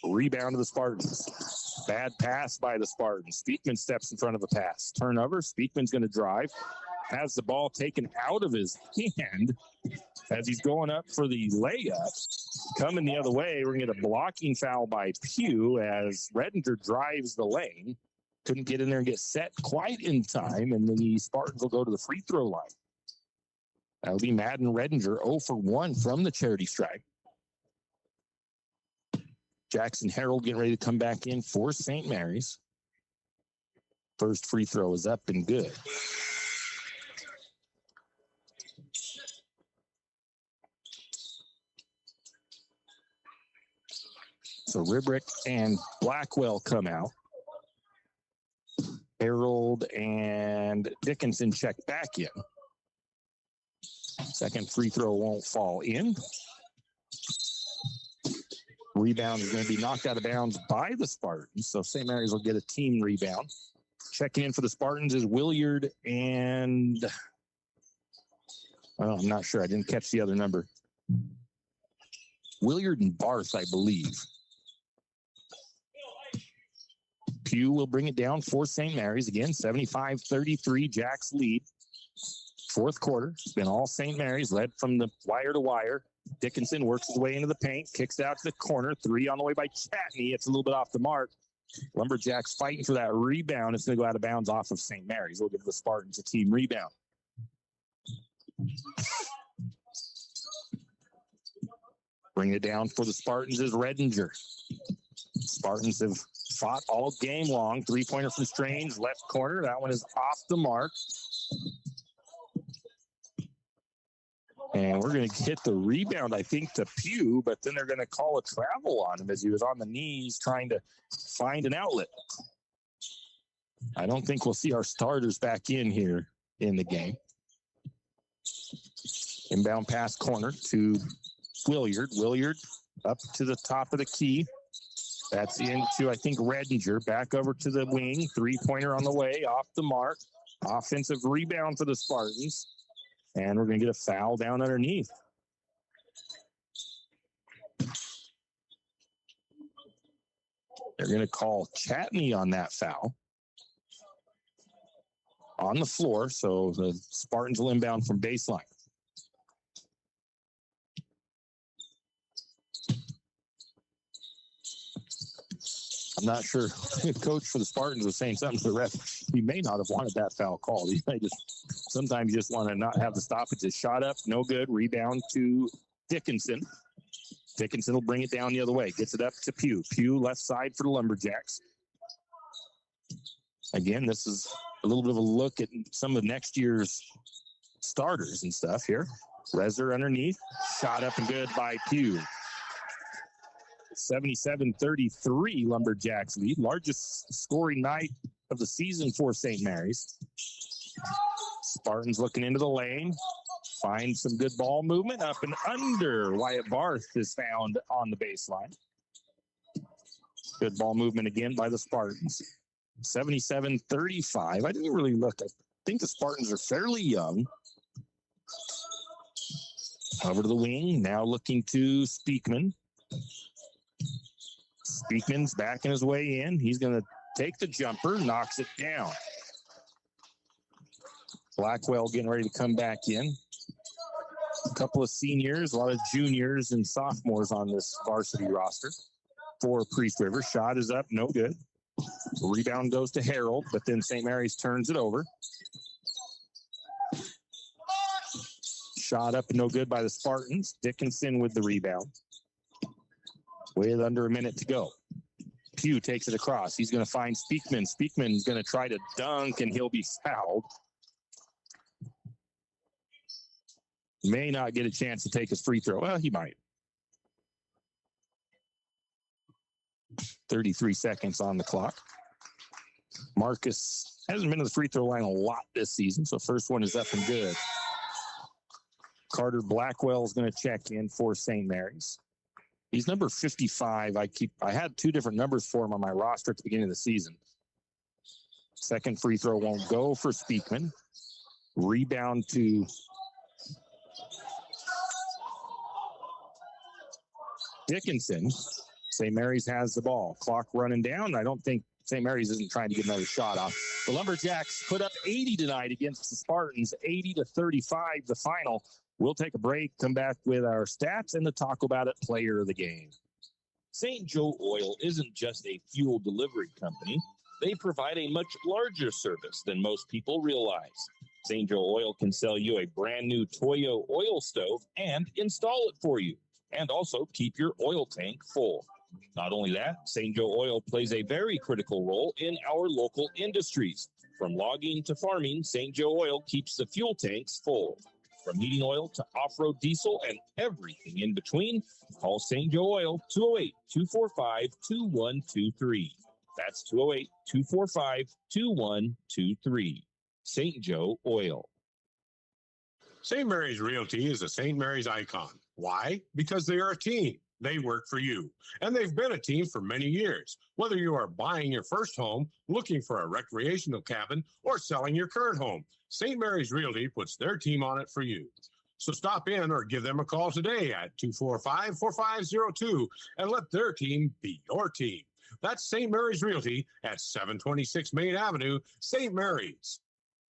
Rebound to the Spartans. Bad pass by the Spartans. Speakman steps in front of a pass. Turnover. Speakman's going to drive. Has the ball taken out of his hand as he's going up for the layup. Coming the other way, we're going to get a blocking foul by Pugh as Redinger drives the lane. Couldn't get in there and get set quite in time, and the Spartans will go to the free throw line. That'll be Madden Redinger, 0 for 1 from the charity stripe. Jackson Harold getting ready to come back in for St. Mary's. First free throw is up and good. So Ribrick and Blackwell come out. Harold and Dickinson check back in. Second free throw won't fall in. Rebound is going to be knocked out of bounds by the Spartans, so St. Mary's will get a team rebound. Checking in for the Spartans is Williard and... I'm not sure. I didn't catch the other number. Williard and Barth, I believe. Pugh will bring it down for St. Mary's. Again, 75-33, Jacks lead. Fourth quarter. It's been all St. Mary's, led from the wire to wire. Dickinson works his way into the paint, kicks it out to the corner. Three on the way by Chatney. It's a little bit off the mark. Lumberjacks fighting for that rebound. It's going to go out of bounds off of St. Mary's. We'll give the Spartans a team rebound. Bring it down for the Spartans is Redinger. Spartans have fought all game long. Three-pointer from Strange, left corner. That one is off the mark. And we're going to hit the rebound, I think, to Pugh, but then they're going to call a travel on him as he was on the knees trying to find an outlet. I don't think we'll see our starters back in here in the game. Inbound pass corner to Williard. Williard up to the top of the key. That's into, I think, Redinger. Back over to the wing. Three-pointer on the way. Off the mark. Offensive rebound for the Spartans. And we're going to get a foul down underneath. They're going to call Chatney on that foul. On the floor, so the Spartans will inbound from baseline. I'm not sure. The coach for the Spartans was saying something to the ref. He may not have wanted that foul called. He may sometimes you just want to not have the stoppage. It's shot up, no good. Rebound to Dickinson. Dickinson will bring it down the other way. Gets it up to Pugh. Pugh left side for the Lumberjacks. Again, this is a little bit of a look at some of next year's starters and stuff here. Rezer underneath. Shot up and good by Pugh. 77-33 Lumberjacks lead. Largest scoring night of the season for St. Mary's. Spartans looking into the lane. Find some good ball movement up and under. Wyatt Barth is found on the baseline. Good ball movement again by the Spartans. 77-35. I didn't really look. I think the Spartans are fairly young. Over to the wing. Now looking to Speakman. Speakman's backing his way in. He's going to take the jumper, knocks it down. Blackwell getting ready to come back in. A couple of seniors, a lot of juniors and sophomores on this varsity roster for Priest River. Shot is up, no good. Rebound goes to Harold, but then St. Mary's turns it over. Shot up and no good by the Spartans. Dickinson with the rebound. With under a minute to go. Pugh takes it across. He's going to find Speakman. Speakman's going to try to dunk, and he'll be fouled. May not get a chance to take his free throw. Well, he might. 33 seconds on the clock. Marcus hasn't been to the free throw line a lot this season, so first one is up and good. Carter Blackwell is going to check in for St. Mary's. He's number 55. I had two different numbers for him on my roster at the beginning of the season. Second free throw won't go for Speakman. Rebound to Dickinson. St. Mary's has the ball. Clock running down. I don't think St. Mary's isn't trying to get another shot off. The Lumberjacks put up 80 tonight against the Spartans, 80-35 the final. We'll take a break, come back with our stats and the Talk About It player of the game. St. Joe Oil isn't just a fuel delivery company. They provide a much larger service than most people realize. St. Joe Oil can sell you a brand new Toyo oil stove and install it for you, and also keep your oil tank full. Not only that, St. Joe Oil plays a very critical role in our local industries. From logging to farming, St. Joe Oil keeps the fuel tanks full. From heating oil to off-road diesel and everything in between, call St. Joe Oil 208-245-2123. That's 208-245-2123. St. Joe Oil. St. Mary's Realty is a St. Mary's icon. Why? Because they are a team. They work for you. And they've been a team for many years. Whether you are buying your first home, looking for a recreational cabin, or selling your current home, St. Mary's Realty puts their team on it for you. So stop in or give them a call today at 245-4502 and let their team be your team. That's St. Mary's Realty at 726 Main Avenue, St. Mary's.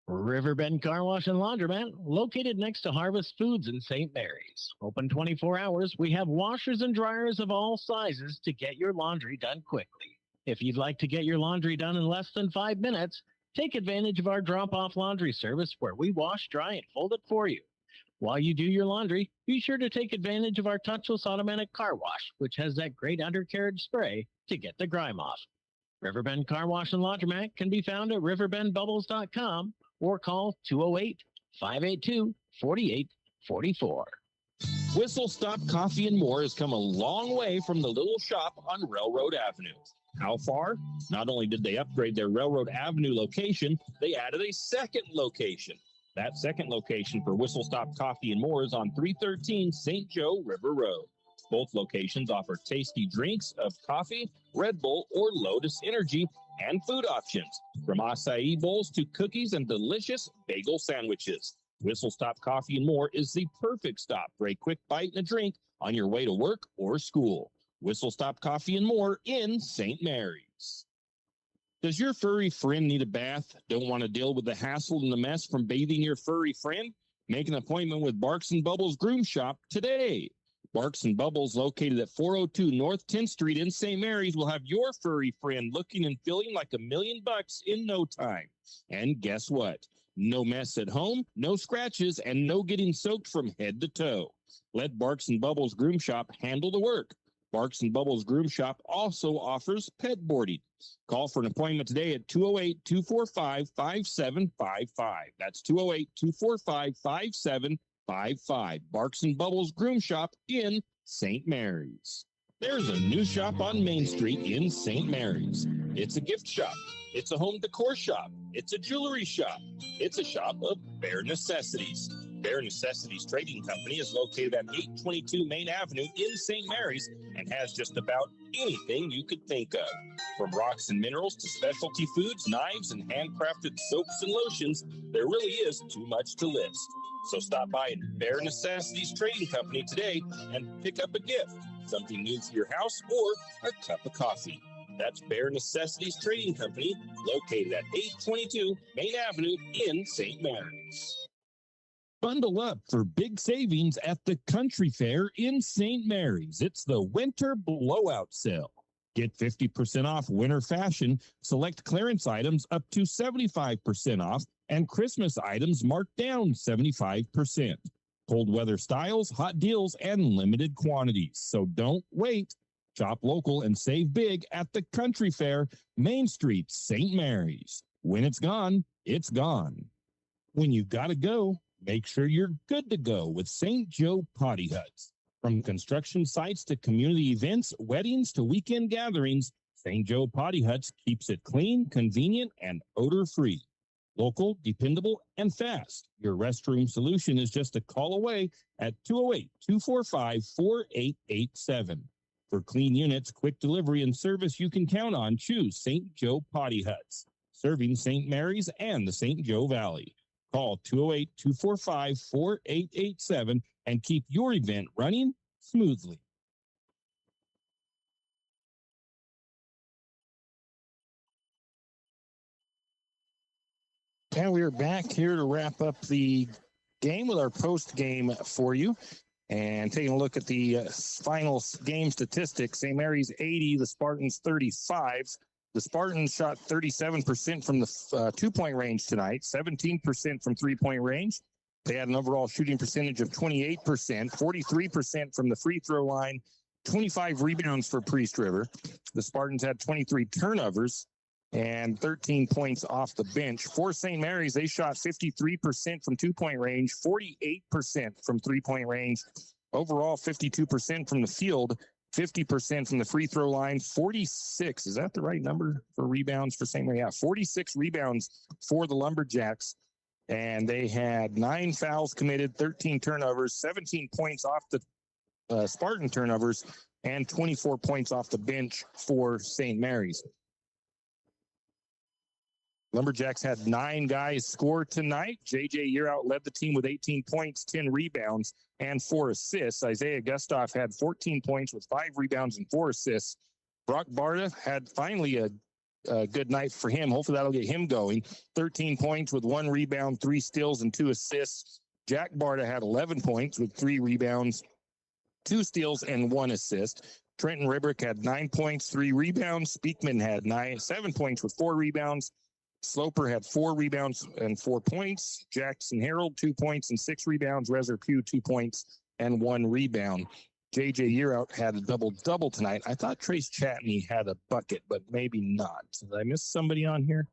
Riverbend Car Wash and Laundromat, located next to Harvest Foods in St. Mary's. Open 24 hours, we have washers and dryers of all sizes to get your laundry done quickly. If you'd like to get your laundry done in less than 5 minutes, take advantage of our drop-off laundry service where we wash, dry, and fold it for you. While you do your laundry, be sure to take advantage of our touchless automatic car wash, which has that great undercarriage spray to get the grime off. Riverbend Car Wash and Laundromat can be found at riverbendbubbles.com or call 208-582-4844. Whistle Stop Coffee and More has come a long way from the little shop on Railroad Avenue. How far? Not only did they upgrade their Railroad Avenue location, they added a second location. That second location for Whistle Stop Coffee and More is on 313 St. Joe River Road. Both locations offer tasty drinks of coffee, Red Bull, or Lotus Energy, and food options, from acai bowls to cookies and delicious bagel sandwiches. Whistle Stop Coffee and More is the perfect stop for a quick bite and a drink on your way to work or school. Whistle Stop Coffee and More in St. Mary's. Does your furry friend need a bath? Don't want to deal with the hassle and the mess from bathing your furry friend? Make an appointment with Barks and Bubbles Groom Shop today. Barks and Bubbles, located at 402 North 10th Street in St. Mary's, will have your furry friend looking and feeling like $1,000,000 in no time. And guess what? No mess at home, no scratches, and no getting soaked from head to toe. Let Barks and Bubbles Groom Shop handle the work. Barks and Bubbles Groom Shop also offers pet boarding. Call for an appointment today at 208-245-5755. That's 208-245-5755. Barks and Bubbles Groom Shop in St. Mary's. There's a new shop on Main Street in St. Mary's. It's a gift shop. It's a home decor shop. It's a jewelry shop. It's a shop of bare necessities. Bare Necessities Trading Company is located at 822 Main Avenue in St. Mary's and has just about anything you could think of. From rocks and minerals to specialty foods, knives, and handcrafted soaps and lotions, there really is too much to list. So stop by at Bare Necessities Trading Company today and pick up a gift, something new for your house, or a cup of coffee. That's Bare Necessities Trading Company, located at 822 Main Avenue in St. Mary's. Bundle up for big savings at the Country Fair in St. Mary's. It's the Winter Blowout Sale. Get 50% off winter fashion, select clearance items up to 75% off, and Christmas items marked down 75%. Cold weather styles, hot deals, and limited quantities. So don't wait. Shop local and save big at the Country Fair, Main Street, St. Mary's. When it's gone, it's gone. When you gotta go, make sure you're good to go with St. Joe Potty Huts. From construction sites to community events, weddings to weekend gatherings, St. Joe Potty Huts keeps it clean, convenient, and odor-free. Local, dependable, and fast. Your restroom solution is just a call away at 208-245-4887. For clean units, quick delivery, and service you can count on, choose St. Joe Potty Huts, serving St. Mary's and the St. Joe Valley. Call 208-245-4887 and keep your event running smoothly. And we are back here to wrap up the game with our post game for you. And taking a look at the final game statistics, St. Mary's 80, the Spartans 35. The Spartans shot 37% from the two-point range tonight, 17% from three-point range. They had an overall shooting percentage of 28%, 43% from the free throw line, 25 rebounds for Priest River. The Spartans had 23 turnovers and 13 points off the bench. For St. Mary's, they shot 53% from two-point range, 48% from three-point range, overall 52% from the field, 50% from the free throw line, 46. Is that the right number for rebounds for St. Mary? Yeah, 46 rebounds for the Lumberjacks. And they had 9 fouls committed, 13 turnovers, 17 points off the Spartan turnovers, and 24 points off the bench for St. Mary's. Lumberjacks had 9 guys score tonight. J.J. Yearout led the team with 18 points, 10 rebounds, and 4 assists. Isaiah Gustav had 14 points with 5 rebounds and 4 assists. Brock Barta had finally a good night for him. Hopefully that'll get him going. 13 points with 1 rebound, 3 steals, and 2 assists. Jack Barta had 11 points with 3 rebounds, 2 steals, and 1 assist. Trenton Ribrick had 9 points, 3 rebounds. Speakman had 7 points with 4 rebounds. Sloper had 4 rebounds and 4 points. Jackson Harold, 2 points and 6 rebounds. Rezer Pugh, 2 points and 1 rebound. J.J. Yearout had a double-double tonight. I thought Trace Chatney had a bucket, but maybe not. Did I miss somebody on here?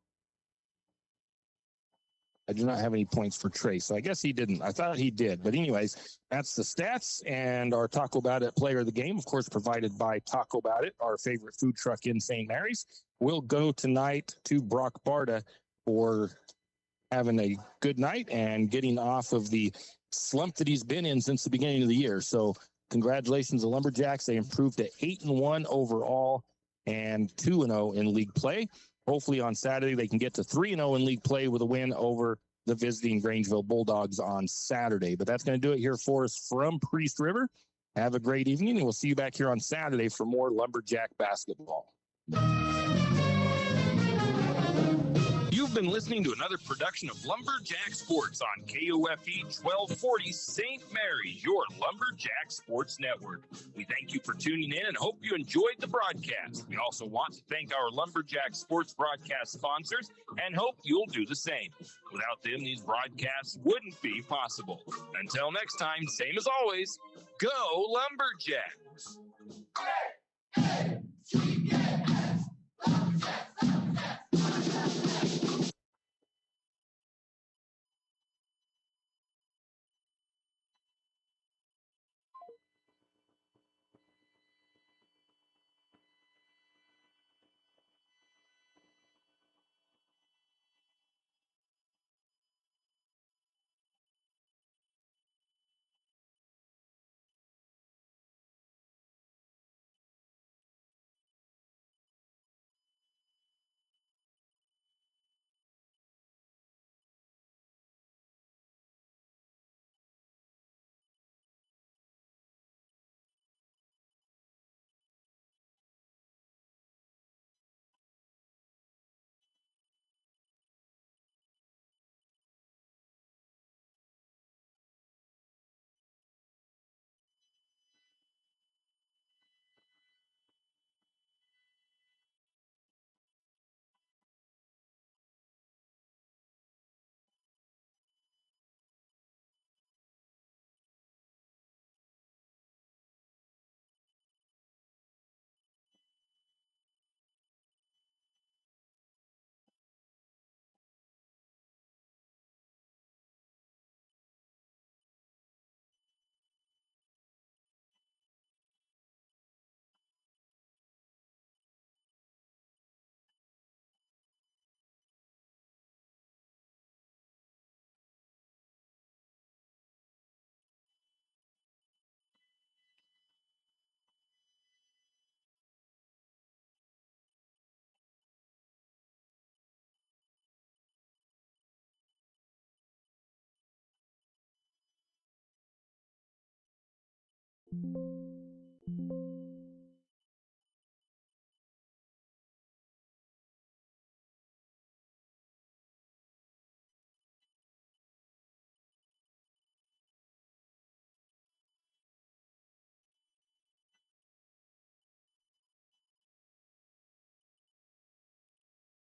I do not have any points for Trace, so I guess he didn't. I thought he did. But anyways, that's the stats and our Taco About It player of the game, of course, provided by Taco About It, our favorite food truck in St. Mary's. We'll go tonight to Brock Barta for having a good night and getting off of the slump that he's been in since the beginning of the year. So congratulations to Lumberjacks. They improved to 8-1 overall and 2-0 in league play. Hopefully on Saturday they can get to 3-0 in league play with a win over the visiting Grangeville Bulldogs on Saturday. But that's going to do it here for us from Priest River. Have a great evening, and we'll see you back here on Saturday for more Lumberjack basketball. You've been listening to another production of Lumberjack Sports on KOFE 1240 St. Mary's, your Lumberjack Sports Network. We thank you for tuning in and hope you enjoyed the broadcast. We also want to thank our Lumberjack Sports broadcast sponsors and hope you'll do the same. Without them, these broadcasts wouldn't be possible. Until next time, same as always, go Lumberjacks!